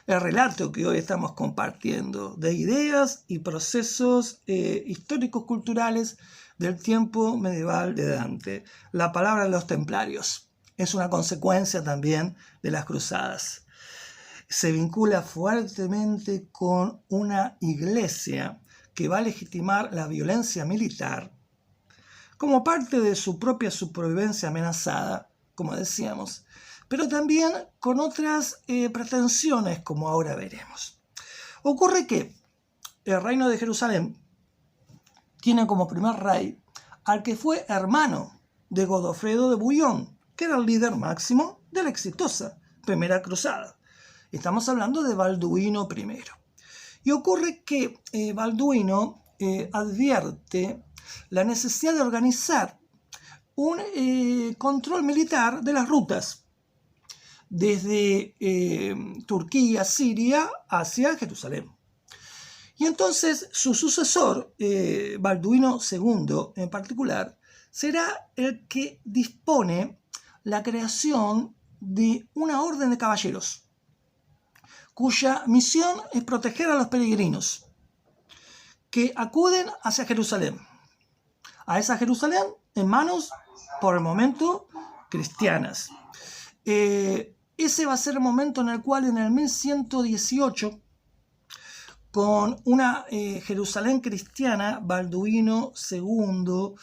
Speaker 1: el relato que hoy estamos compartiendo de ideas y procesos históricos culturales del tiempo medieval de Dante. La palabra de los templarios es una consecuencia también de las cruzadas. Se vincula fuertemente con una iglesia que va a legitimar la violencia militar como parte de su propia supervivencia amenazada, como decíamos, pero también con otras pretensiones, como ahora veremos. Ocurre que el reino de Jerusalén tiene como primer rey al que fue hermano de Godofredo de Bouillon, que era el líder máximo de la exitosa Primera Cruzada. Estamos hablando de Balduino I. Y ocurre que Balduino advierte la necesidad de organizar un control militar de las rutas desde Turquía, Siria, hacia Jerusalén. Y entonces su sucesor, Balduino II en particular, será el que dispone la creación de una orden de caballeros, cuya misión es proteger a los peregrinos que acuden hacia Jerusalén. A esa Jerusalén en manos, por el momento, cristianas. Ese va a ser el momento en el cual en el 1118, con una Jerusalén cristiana, Balduino II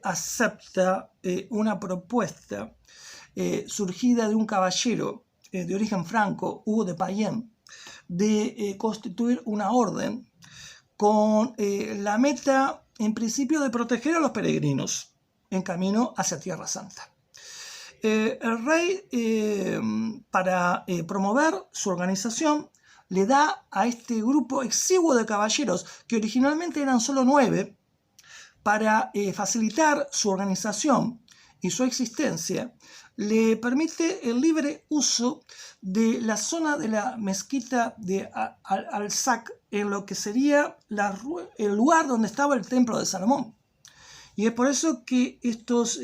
Speaker 1: acepta una propuesta surgida de un caballero de origen franco, Hugo de Payens, de constituir una orden con la meta, en principio, de proteger a los peregrinos en camino hacia Tierra Santa. El rey, para promover su organización, le da a este grupo exiguo de caballeros, que originalmente eran solo 9, para facilitar su organización y su existencia, le permite el libre uso de la zona de la mezquita de Al-Aqsa, en lo que sería el lugar donde estaba el templo de Salomón. Y es por eso que estos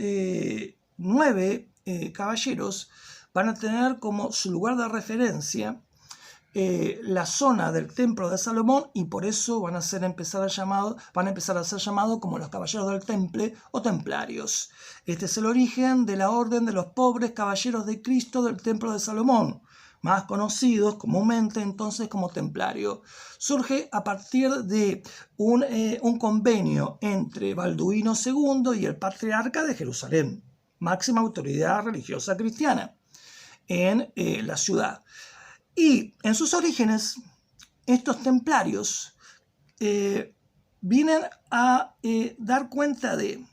Speaker 1: 9 caballeros van a tener como su lugar de referencia la zona del templo de Salomón, y por eso van a empezar a ser llamados como los caballeros del temple o templarios. Este es el origen de la orden de los pobres caballeros de Cristo del templo de Salomón, más conocidos comúnmente entonces como templario. Surge a partir de un convenio entre Balduino II y el patriarca de Jerusalén. máxima autoridad religiosa cristiana en la ciudad. Y en sus orígenes, estos templarios vienen a dar cuenta de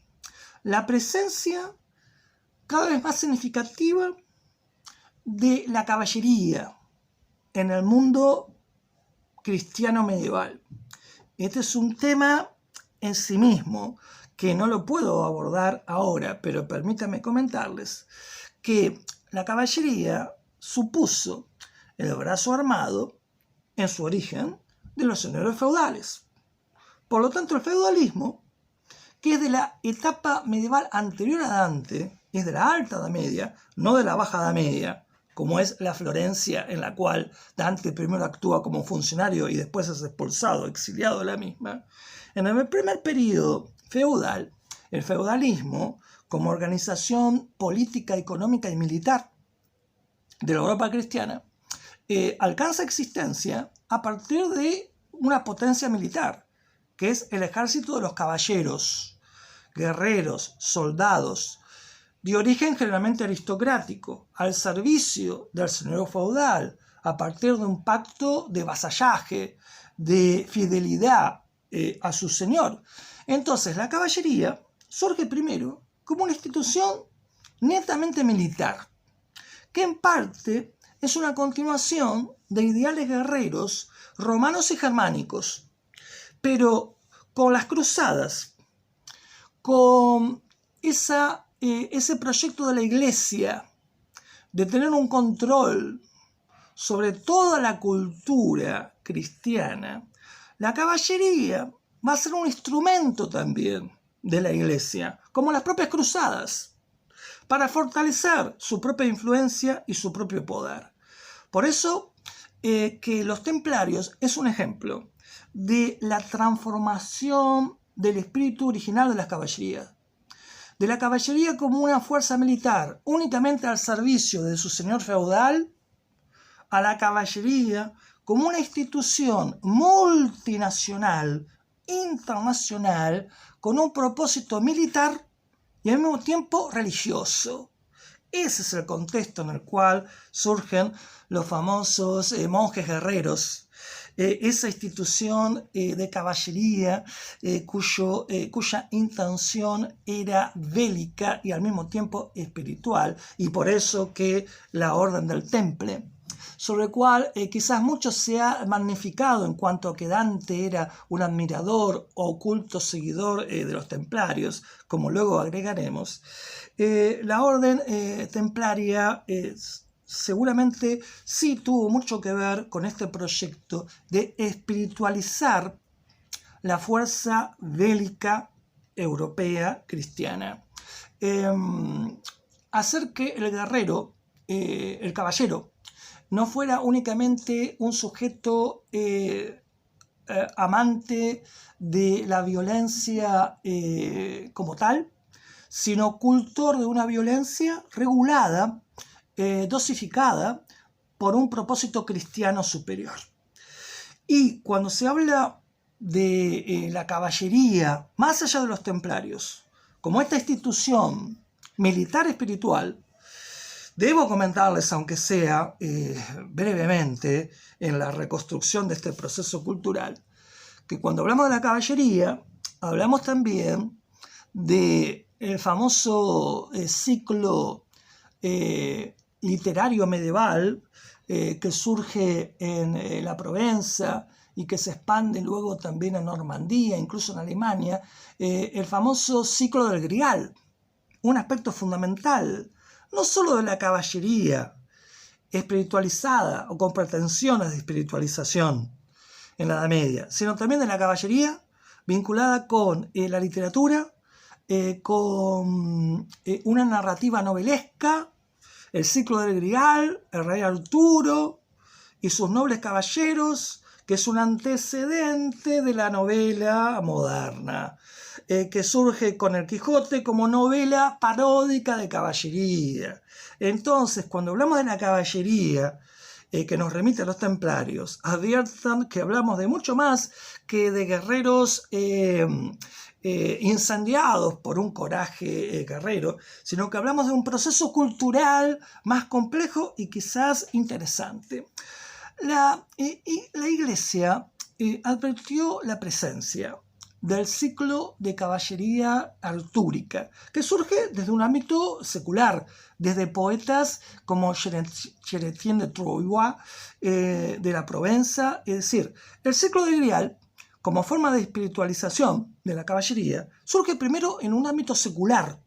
Speaker 1: la presencia cada vez más significativa de la caballería en el mundo cristiano medieval. Este es un tema en sí mismo que no lo puedo abordar ahora, pero permítanme comentarles que la caballería supuso el brazo armado en su origen de los señores feudales. Por lo tanto, el feudalismo, que es de la etapa medieval anterior a Dante, es de la Alta Edad Media, no de la Baja Edad Media, como es la Florencia, en la cual Dante primero actúa como funcionario y después es expulsado, exiliado de la misma. En el primer periodo feudal, el feudalismo, como organización política, económica y militar de la Europa cristiana, alcanza existencia a partir de una potencia militar, que es el ejército de los caballeros, guerreros, soldados, de origen generalmente aristocrático, al servicio del señorío feudal, a partir de un pacto de vasallaje, de fidelidad a su señor. Entonces, la caballería surge primero como una institución netamente militar, que en parte es una continuación de ideales guerreros romanos y germánicos, pero con las cruzadas, con ese proyecto de la Iglesia de tener un control sobre toda la cultura cristiana, la caballería va a ser un instrumento también de la Iglesia, como las propias cruzadas, para fortalecer su propia influencia y su propio poder. Por eso que los templarios es un ejemplo de la transformación del espíritu original de las caballerías. De la caballería como una fuerza militar únicamente al servicio de su señor feudal, a la caballería como una institución multinacional, internacional, con un propósito militar y al mismo tiempo religioso. Ese es el contexto en el cual surgen los famosos monjes guerreros, esa institución de caballería cuya intención era bélica y al mismo tiempo espiritual, y por eso que la Orden del Temple, sobre el cual quizás mucho se ha magnificado en cuanto a que Dante era un admirador o oculto seguidor de los templarios, como luego agregaremos. La orden templaria seguramente sí tuvo mucho que ver con este proyecto de espiritualizar la fuerza bélica europea cristiana. Hacer que el guerrero, el caballero, no fuera únicamente un sujeto amante de la violencia como tal, sino cultor de una violencia regulada, dosificada por un propósito cristiano superior. Y cuando se habla de la caballería, más allá de los templarios, como esta institución militar espiritual, debo comentarles, aunque sea brevemente, en la reconstrucción de este proceso cultural, que cuando hablamos de la caballería, hablamos también del famoso ciclo literario medieval que surge en la Provenza y que se expande luego también en Normandía, incluso en Alemania, el famoso ciclo del Grial, un aspecto fundamental no solo de la caballería espiritualizada o con pretensiones de espiritualización en la Edad Media, sino también de la caballería vinculada con la literatura, con una narrativa novelesca, el ciclo del Grial, el rey Arturo y sus nobles caballeros, que es un antecedente de la novela moderna, que surge con el Quijote como novela paródica de caballería. Entonces, cuando hablamos de la caballería, que nos remite a los templarios adviertan que hablamos de mucho más que de guerreros incendiados por un coraje guerrero, sino que hablamos de un proceso cultural más complejo y quizás interesante. La Iglesia advirtió la presencia del ciclo de caballería artúrica, que surge desde un ámbito secular, desde poetas como Chrétien de Troyes, de la Provenza. Es decir, el ciclo de Grial, como forma de espiritualización de la caballería, surge primero en un ámbito secular,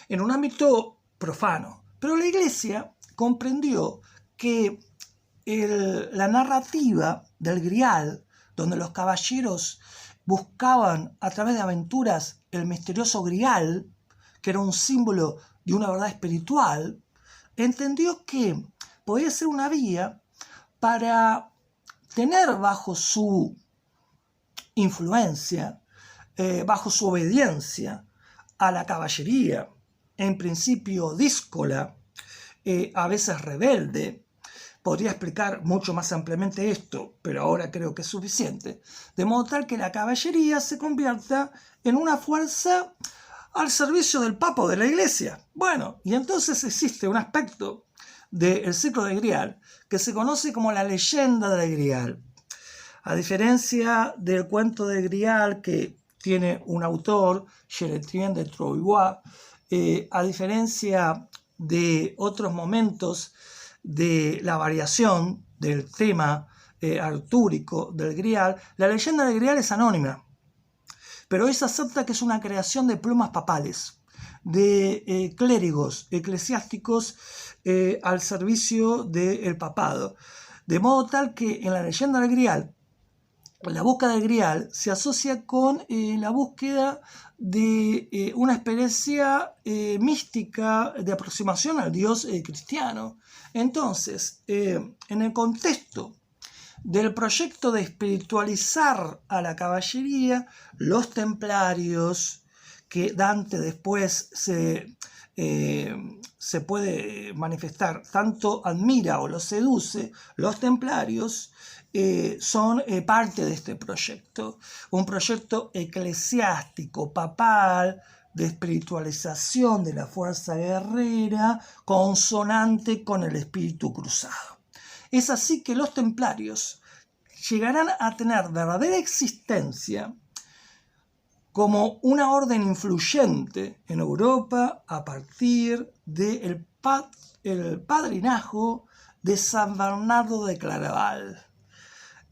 Speaker 1: en un ámbito profano. Pero la Iglesia comprendió que la narrativa del Grial, donde los caballeros buscaban a través de aventuras el misterioso Grial, que era un símbolo de una verdad espiritual, entendió que podía ser una vía para tener bajo su influencia, bajo su obediencia a la caballería, en principio díscola, a veces rebelde. Podría explicar mucho más ampliamente esto, pero ahora creo que es suficiente, de modo tal que la caballería se convierta en una fuerza al servicio del Papa o de la Iglesia. Bueno, y entonces existe un aspecto del ciclo de Grial que se conoce como la leyenda de Grial. A diferencia del cuento de Grial que tiene un autor, Chrétien de Troyes, a diferencia de otros momentos de la variación del tema artúrico del Grial, la leyenda del Grial es anónima, pero es acepta que es una creación de plumas papales, de clérigos eclesiásticos al servicio del papado, de modo tal que en la leyenda del Grial, la búsqueda del Grial se asocia con la búsqueda de una experiencia mística de aproximación al Dios cristiano. Entonces, en el contexto del proyecto de espiritualizar a la caballería, los templarios, que Dante después se puede manifestar, tanto admira o los seduce, los templarios son parte de este proyecto, un proyecto eclesiástico, papal, de espiritualización de la fuerza guerrera, consonante con el espíritu cruzado. Es así que los templarios llegarán a tener verdadera existencia como una orden influyente en Europa a partir del padrinazgo de San Bernardo de Claraval.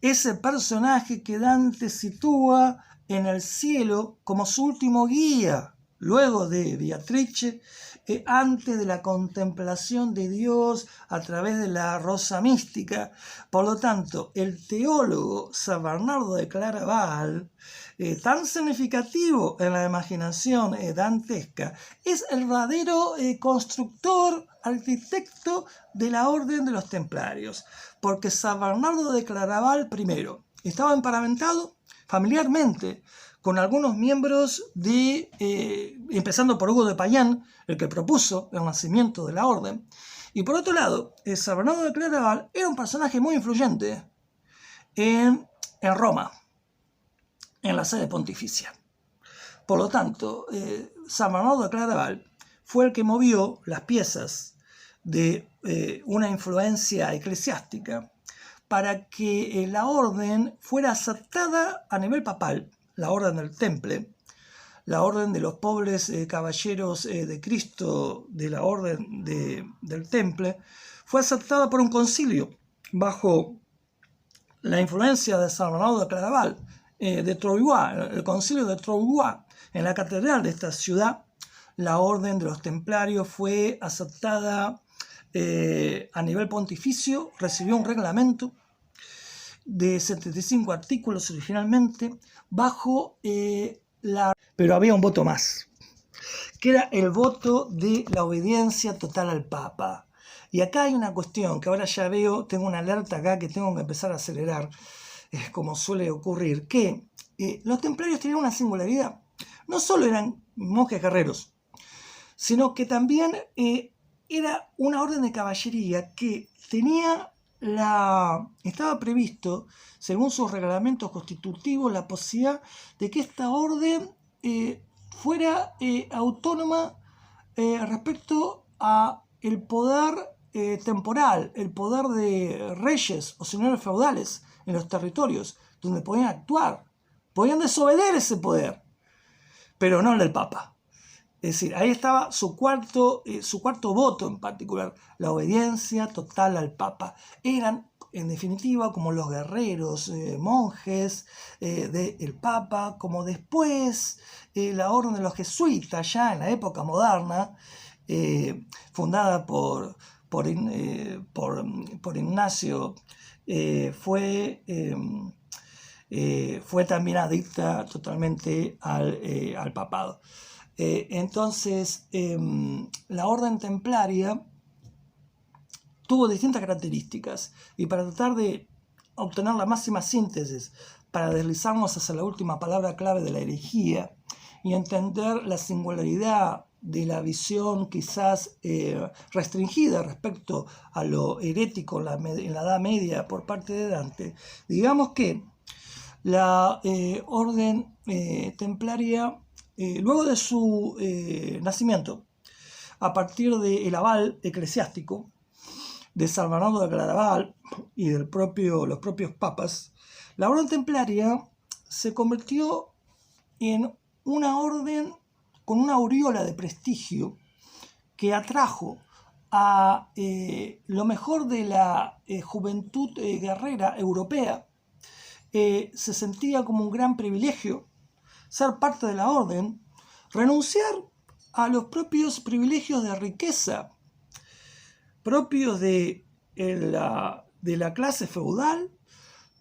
Speaker 1: Ese personaje que Dante sitúa en el cielo como su último guía, luego de Beatrice, antes de la contemplación de Dios a través de la rosa mística. Por lo tanto, el teólogo San Bernardo de Claraval, tan significativo en la imaginación dantesca, es el verdadero constructor, arquitecto de la orden de los templarios, porque San Bernardo de Claraval, primero, estaba emparentado familiarmente con algunos miembros de, empezando por Hugo de Payán, el que propuso el nacimiento de la orden, y por otro lado, San Bernardo de Claraval era un personaje muy influyente en Roma, en la sede pontificia. Por lo tanto, San Bernardo de Claraval fue el que movió las piezas de una influencia eclesiástica para que la orden fuera aceptada a nivel papal, la orden del Temple, la orden de los pobres caballeros de Cristo de la orden del Temple, fue aceptada por un concilio bajo la influencia de San Bernardo de Claraval, de Troyes, el concilio de Troyes, en la catedral de esta ciudad. La orden de los templarios fue aceptada a nivel pontificio, recibió un reglamento de 75 artículos originalmente, bajo Pero había un voto más, que era el voto de la obediencia total al Papa. Y acá hay una cuestión que ahora ya veo, tengo una alerta acá que tengo que empezar a acelerar, como suele ocurrir, que los templarios tenían una singularidad. No solo eran monjes guerreros, sino que también era una orden de caballería que tenía estaba previsto, según sus reglamentos constitutivos, la posibilidad de que esta orden fuera autónoma respecto a el poder temporal, el poder de reyes o señores feudales en los territorios donde podían actuar. Podían desobedecer ese poder, pero no el del Papa. Es decir, ahí estaba su cuarto voto en particular, la obediencia total al Papa. Eran, en definitiva, como los guerreros, monjes del Papa, como después la orden de los jesuitas, ya en la época moderna, fundada por Ignacio, fue también adicta totalmente al papado. Entonces, la orden templaria tuvo distintas características, y para tratar de obtener la máxima síntesis, para deslizarnos hacia la última palabra clave de la herejía y entender la singularidad de la visión quizás restringida respecto a lo herético en la Edad Media por parte de Dante, digamos que la orden templaria, luego de su nacimiento, a partir del aval eclesiástico de San Bernardo de Claraval y los propios papas, la orden templaria se convirtió en una orden con una aureola de prestigio que atrajo a lo mejor de la juventud guerrera europea. Se sentía como un gran privilegio ser parte de la orden, renunciar a los propios privilegios de riqueza propios de la clase feudal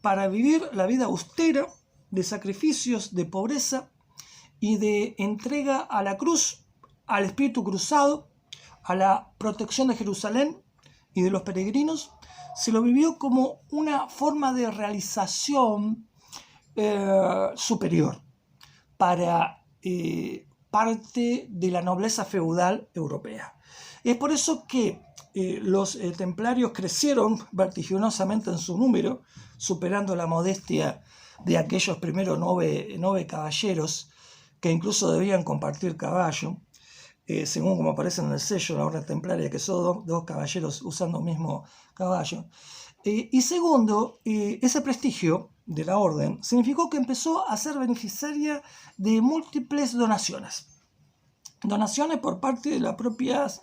Speaker 1: para vivir la vida austera, de sacrificios, de pobreza y de entrega a la cruz, al espíritu cruzado, a la protección de Jerusalén y de los peregrinos. Se lo vivió como una forma de realización superior para parte de la nobleza feudal europea. Es por eso que los templarios crecieron vertiginosamente en su número, superando la modestia de aquellos primeros nueve caballeros que incluso debían compartir caballo, según como aparece en el sello de la orden templaria, que son dos caballeros usando el mismo caballo. Y segundo, ese prestigio de la orden significó que empezó a ser beneficiaria de múltiples donaciones. Donaciones por parte de los propios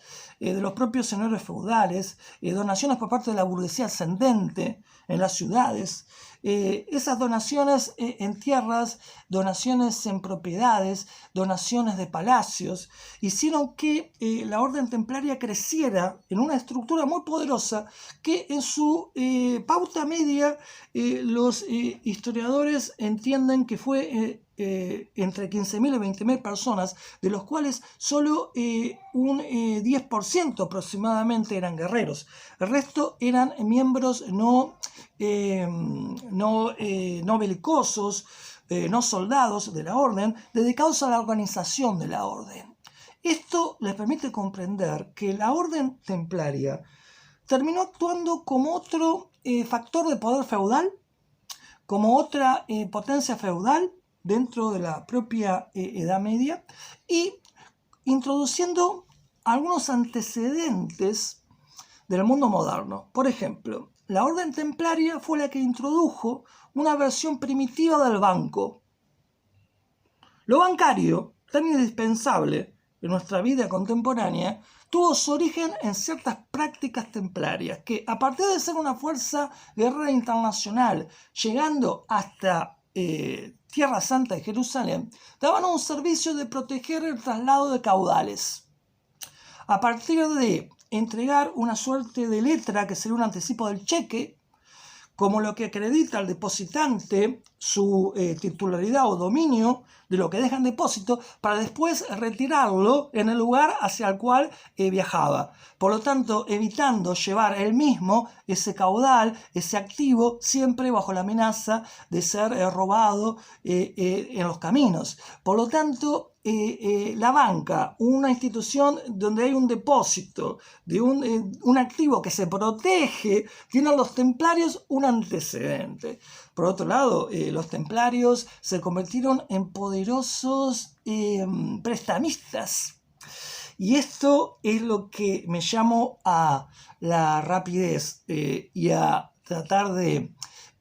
Speaker 1: señores feudales, donaciones por parte de la burguesía ascendente en las ciudades, esas donaciones en tierras, donaciones en propiedades, donaciones de palacios, hicieron que la orden templaria creciera en una estructura muy poderosa que en su pauta media los historiadores entienden que fue entre 15.000 y 20.000 personas, de los cuales solo un 10% aproximadamente eran guerreros. El resto eran miembros no belicosos, no soldados de la orden, dedicados a la organización de la orden. Esto les permite comprender que la orden templaria terminó actuando como otro factor de poder feudal, como otra potencia feudal dentro de la propia Edad Media, y introduciendo algunos antecedentes del mundo moderno. Por ejemplo, la orden templaria fue la que introdujo una versión primitiva del banco. Lo bancario, tan indispensable en nuestra vida contemporánea, tuvo su origen en ciertas prácticas templarias que, a partir de ser una fuerza guerrera internacional, llegando hasta Tierra Santa y Jerusalén, daban un servicio de proteger el traslado de caudales. A partir de entregar una suerte de letra que sería un anticipo del cheque, como lo que acredita al depositante su titularidad o dominio de lo que deja en depósito, para después retirarlo en el lugar hacia el cual viajaba. Por lo tanto, evitando llevar él mismo ese caudal, ese activo, siempre bajo la amenaza de ser robado en los caminos. Por lo tanto, la banca, una institución donde hay un depósito de un activo que se protege, tienen los templarios un antecedente. Por otro lado, los templarios se convirtieron en poderosos prestamistas. Y esto es lo que me llamo a la rapidez y a tratar de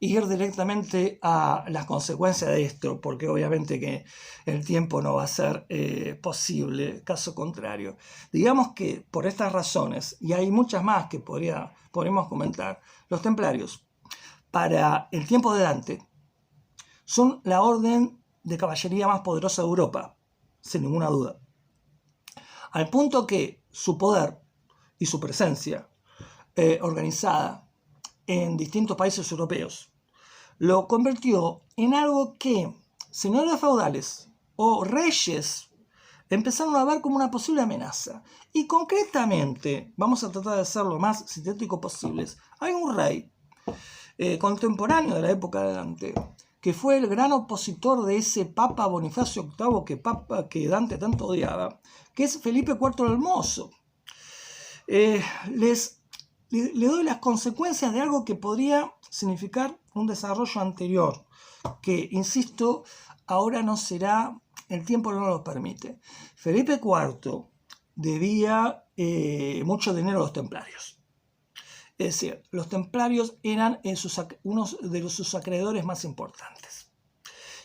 Speaker 1: ir directamente a las consecuencias de esto, porque obviamente que el tiempo no va a ser posible, caso contrario. Digamos que por estas razones, y hay muchas más que podríamos comentar, los templarios, para el tiempo de Dante, son la orden de caballería más poderosa de Europa, sin ninguna duda. Al punto que su poder y su presencia organizada en distintos países europeos lo convirtió en algo que señores feudales o reyes empezaron a ver como una posible amenaza. Y concretamente, vamos a tratar de ser lo más sintético posible, hay un rey contemporáneo de la época de Dante, que fue el gran opositor de ese Papa Bonifacio VIII que Dante tanto odiaba, que es Felipe IV el Hermoso. Le doy las consecuencias de algo que podría significar un desarrollo anterior, que, insisto, ahora no será, el tiempo no lo permite. Felipe IV debía mucho dinero a los templarios. Es decir, los templarios eran uno de sus acreedores más importantes.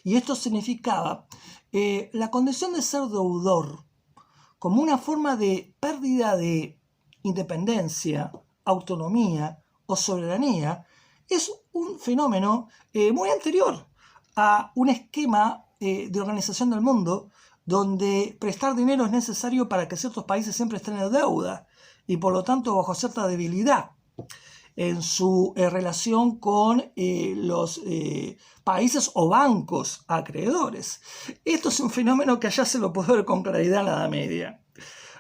Speaker 1: Y esto significaba la condición de ser deudor como una forma de pérdida de independencia, autonomía o soberanía. Es un fenómeno muy anterior a un esquema de organización del mundo donde prestar dinero es necesario para que ciertos países siempre estén en deuda y por lo tanto bajo cierta debilidad en su relación con los países o bancos acreedores. Esto es un fenómeno que allá se lo puede ver con claridad en la Edad Media.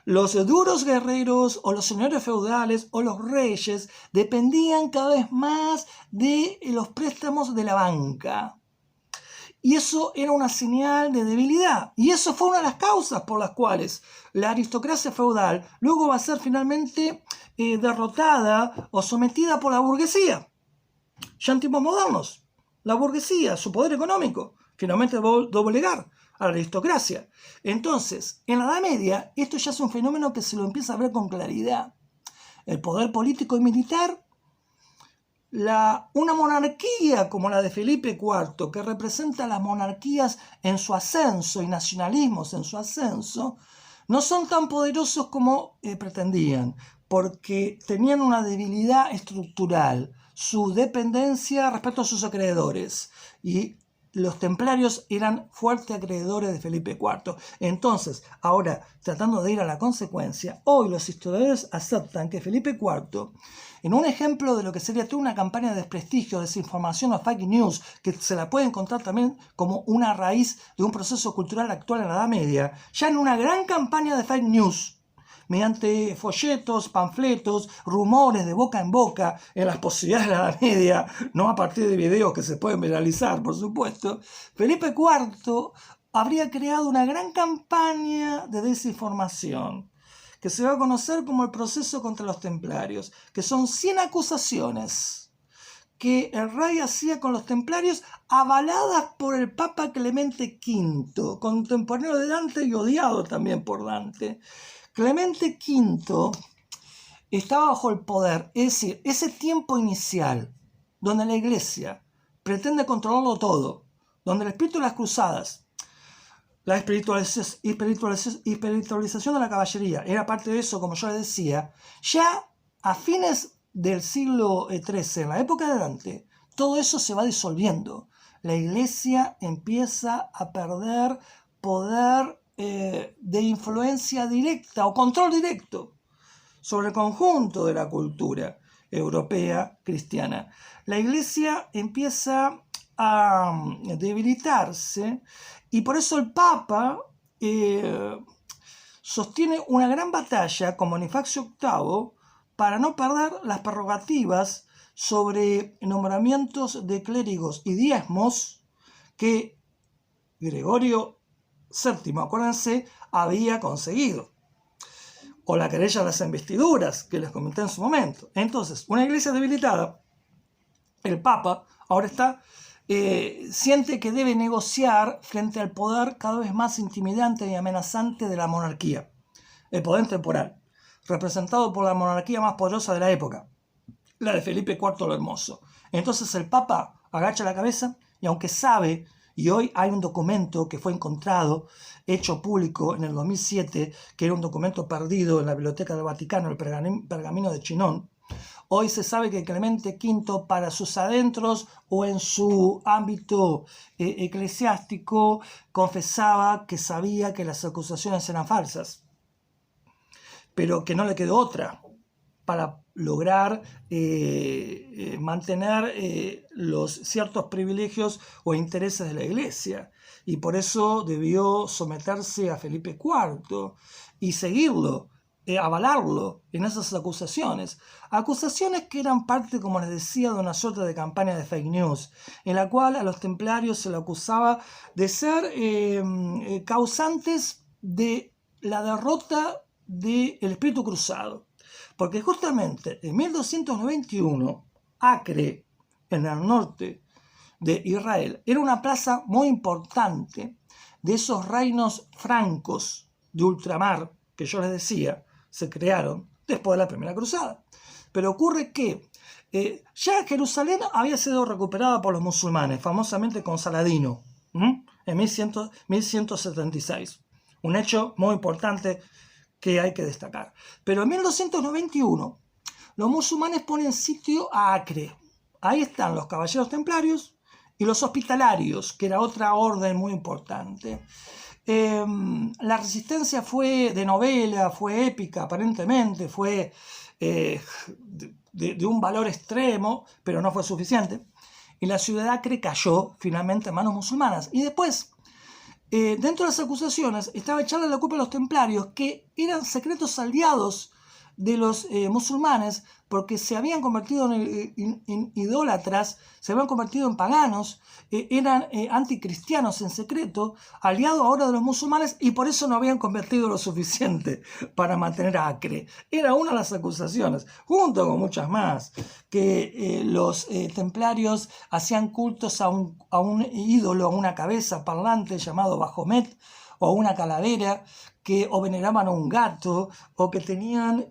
Speaker 1: Los duros guerreros o los señores feudales o los reyes dependían cada vez más de los préstamos de la banca. Y eso era una señal de debilidad. Y eso fue una de las causas por las cuales la aristocracia feudal luego va a ser finalmente derrotada o sometida por la burguesía. Ya en tiempos modernos, la burguesía, su poder económico, finalmente va a doblegar a la aristocracia. Entonces, en la Edad Media, esto ya es un fenómeno que se lo empieza a ver con claridad. El poder político y militar, una monarquía como la de Felipe IV, que representa las monarquías en su ascenso y nacionalismos en su ascenso, no son tan poderosos como pretendían, porque tenían una debilidad estructural, su dependencia respecto a sus acreedores, y los templarios eran fuertes acreedores de Felipe IV. Entonces, ahora, tratando de ir a la consecuencia, hoy los historiadores aceptan que Felipe IV, en un ejemplo de lo que sería toda una campaña de desprestigio, desinformación o fake news, que se la puede encontrar también como una raíz de un proceso cultural actual en la Edad Media, ya en una gran campaña de fake news, mediante folletos, panfletos, rumores de boca en boca, en las posibilidades de la Edad Media, no a partir de videos que se pueden viralizar, por supuesto, Felipe IV habría creado una gran campaña de desinformación, que se va a conocer como el proceso contra los templarios, que son 100 acusaciones que el rey hacía con los templarios, avaladas por el Papa Clemente V, contemporáneo de Dante y odiado también por Dante. Clemente V estaba bajo el poder, es decir, ese tiempo inicial donde la Iglesia pretende controlarlo todo, donde el espíritu de las cruzadas, la espiritualización de la caballería era parte de eso, como yo les decía, ya a fines del siglo XIII, en la época de Dante, todo eso se va disolviendo. La Iglesia empieza a perder poder de influencia directa o control directo sobre el conjunto de la cultura europea cristiana. La Iglesia empieza a debilitarse y por eso el Papa sostiene una gran batalla con Bonifacio VIII para no perder las prerrogativas sobre nombramientos de clérigos y diezmos que Gregorio VII, acuérdense, había conseguido. O la querella de las investiduras, que les comenté en su momento. Entonces, una iglesia debilitada, el Papa ahora siente que debe negociar frente al poder cada vez más intimidante y amenazante de la monarquía, el poder temporal, representado por la monarquía más poderosa de la época, la de Felipe IV el Hermoso. Entonces el Papa agacha la cabeza y aunque sabe, y hoy hay un documento que fue encontrado, hecho público en el 2007, que era un documento perdido en la Biblioteca del Vaticano, el Pergamino de Chinon. Hoy se sabe que Clemente V, para sus adentros o en su ámbito eclesiástico, confesaba que sabía que las acusaciones eran falsas, pero que no le quedó otra para lograr mantener los ciertos privilegios o intereses de la Iglesia. Y por eso debió someterse a Felipe IV y seguirlo, avalarlo en esas acusaciones. Acusaciones que eran parte, como les decía, de una suerte de campaña de fake news, en la cual a los templarios se le acusaba de ser causantes de la derrota del espíritu cruzado. Porque justamente en 1291, Acre, en el norte de Israel, era una plaza muy importante de esos reinos francos de ultramar que yo les decía, se crearon después de la Primera Cruzada. Pero ocurre que ya Jerusalén había sido recuperada por los musulmanes, famosamente con Saladino, en 1176. Un hecho muy importante que hay que destacar. Pero en 1291 los musulmanes ponen sitio a Acre. Ahí están los caballeros templarios y los hospitalarios, que era otra orden muy importante. La resistencia fue de novela, fue épica, aparentemente, fue de un valor extremo, pero no fue suficiente. Y la ciudad de Acre cayó finalmente en manos musulmanas. Y después, dentro de las acusaciones estaba echarle la culpa a los templarios, que eran secretos aliados de los musulmanes, porque se habían convertido en idólatras, se habían convertido en paganos, eran anticristianos en secreto, aliados ahora de los musulmanes, y por eso no habían convertido lo suficiente para mantener a Acre. Era una de las acusaciones, junto con muchas más, que los templarios hacían cultos a un ídolo, a una cabeza parlante llamado Bajomet, o a una calavera, que o veneraban a un gato, o que tenían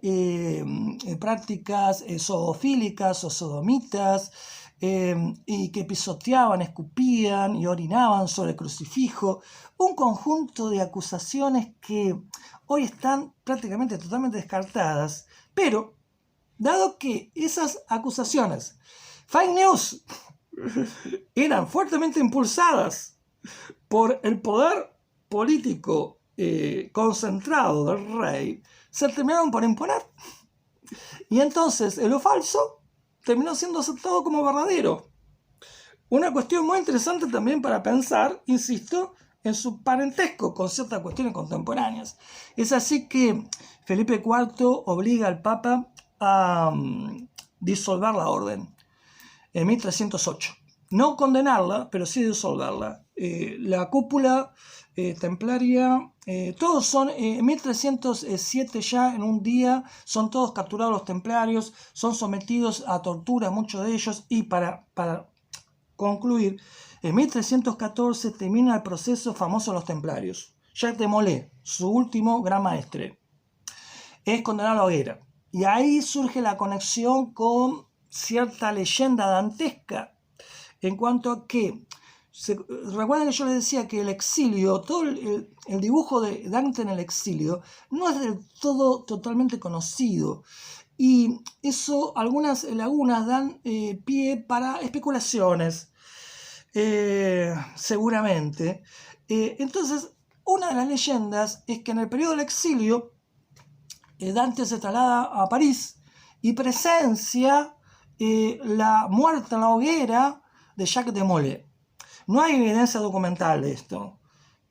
Speaker 1: prácticas zoofílicas o sodomitas, y que pisoteaban, escupían y orinaban sobre el crucifijo. Un conjunto de acusaciones que hoy están prácticamente totalmente descartadas, pero dado que esas acusaciones, fake news, eran fuertemente impulsadas por el poder político concentrado del rey, se terminaron por imponer. Y entonces lo falso terminó siendo aceptado como verdadero. Una cuestión muy interesante también para pensar, insisto, en su parentesco con ciertas cuestiones contemporáneas. Es así que Felipe IV obliga al Papa a disolver la orden en 1308. No condenarla, pero sí disolverla. La cúpula templaria, todos son, en 1307 ya en un día, son todos capturados los templarios, son sometidos a tortura muchos de ellos, y para concluir, en 1314 termina el proceso famoso de los templarios. Jacques de Molay, su último gran maestre, es condenado a la hoguera, y ahí surge la conexión con cierta leyenda dantesca, en cuanto a que, recuerden que yo les decía que el exilio, todo el dibujo de Dante en el exilio, no es del todo totalmente conocido. Y eso, algunas lagunas dan pie para especulaciones, seguramente. Entonces, una de las leyendas es que en el periodo del exilio, Dante se traslada a París y presencia la muerte en la hoguera de Jacques de Molay. No hay evidencia documental de esto,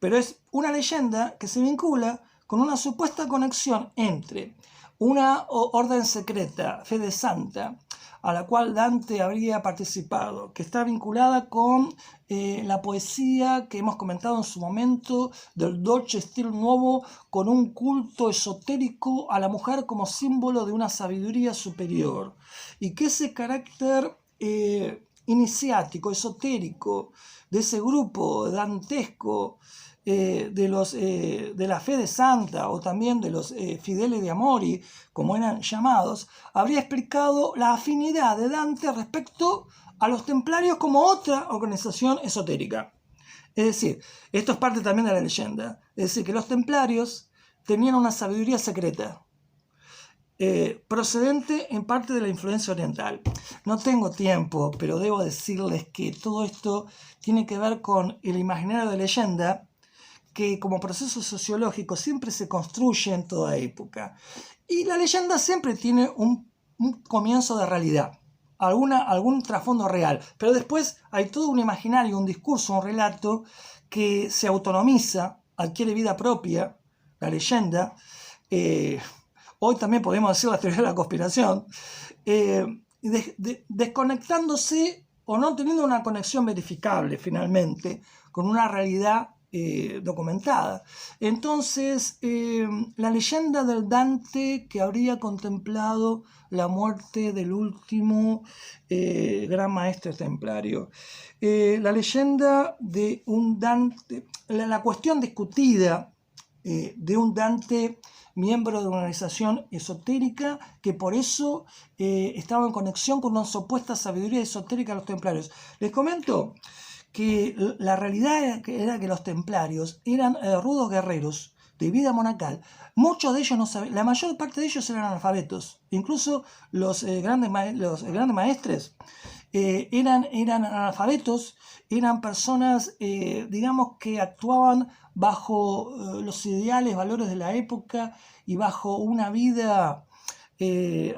Speaker 1: pero es una leyenda que se vincula con una supuesta conexión entre una orden secreta, Fede Santa, a la cual Dante habría participado, que está vinculada con la poesía que hemos comentado en su momento del Dolce Stil Nuovo, con un culto esotérico a la mujer como símbolo de una sabiduría superior, y que ese carácter iniciático, esotérico, de ese grupo dantesco, de la Fede Santa, o también de los Fideli de Amori, como eran llamados, habría explicado la afinidad de Dante respecto a los templarios como otra organización esotérica. Es decir, esto es parte también de la leyenda, es decir, que los templarios tenían una sabiduría secreta, procedente en parte de la influencia oriental. No tengo tiempo, pero debo decirles que todo esto tiene que ver con el imaginario de leyenda, que como proceso sociológico siempre se construye en toda época. Y la leyenda siempre tiene un comienzo de realidad, algún trasfondo real, pero después hay todo un imaginario, un discurso, un relato que se autonomiza, adquiere vida propia, la leyenda. Hoy también podemos decir la teoría de la conspiración, desconectándose o no teniendo una conexión verificable finalmente con una realidad documentada. Entonces, la leyenda del Dante que habría contemplado la muerte del último gran maestre templario. La leyenda de un Dante, la cuestión discutida de un Dante miembro de una organización esotérica que por eso estaba en conexión con una supuesta sabiduría esotérica de los templarios. Les comento que la realidad era que los templarios eran rudos guerreros de vida monacal. Muchos de ellos no sabían, la mayor parte de ellos eran analfabetos. Incluso los grandes maestres eran analfabetos, eran personas, digamos, que actuaban bajo los ideales, valores de la época y bajo una vida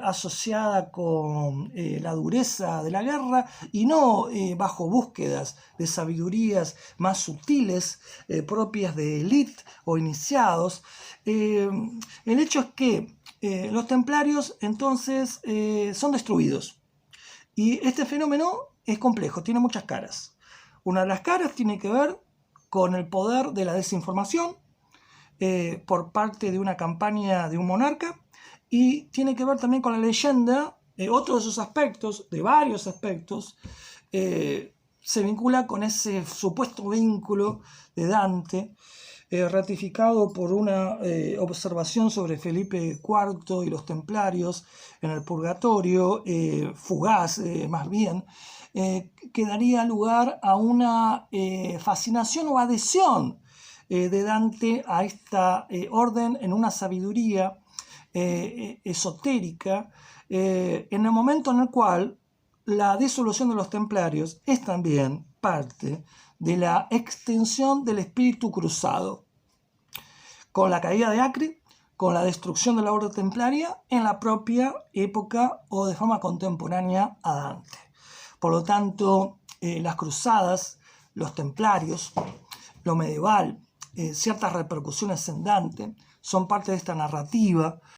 Speaker 1: asociada con la dureza de la guerra, y no bajo búsquedas de sabidurías más sutiles propias de élite o iniciados. El hecho es que los templarios entonces son destruidos, y este fenómeno es complejo, tiene muchas caras. Una de las caras tiene que ver con el poder de la desinformación por parte de una campaña de un monarca, y tiene que ver también con la leyenda. Otro de sus aspectos, de varios aspectos, se vincula con ese supuesto vínculo de Dante, ratificado por una observación sobre Felipe IV y los templarios en el purgatorio, fugaz más bien, que daría lugar a una fascinación o adhesión de Dante a esta orden en una sabiduría esotérica, en el momento en el cual la disolución de los templarios es también parte de la extensión del espíritu cruzado, con la caída de Acre, con la destrucción de la orden templaria en la propia época o de forma contemporánea a Dante. Por lo tanto, las cruzadas, los templarios, lo medieval, ciertas repercusiones en Dante son parte de esta narrativa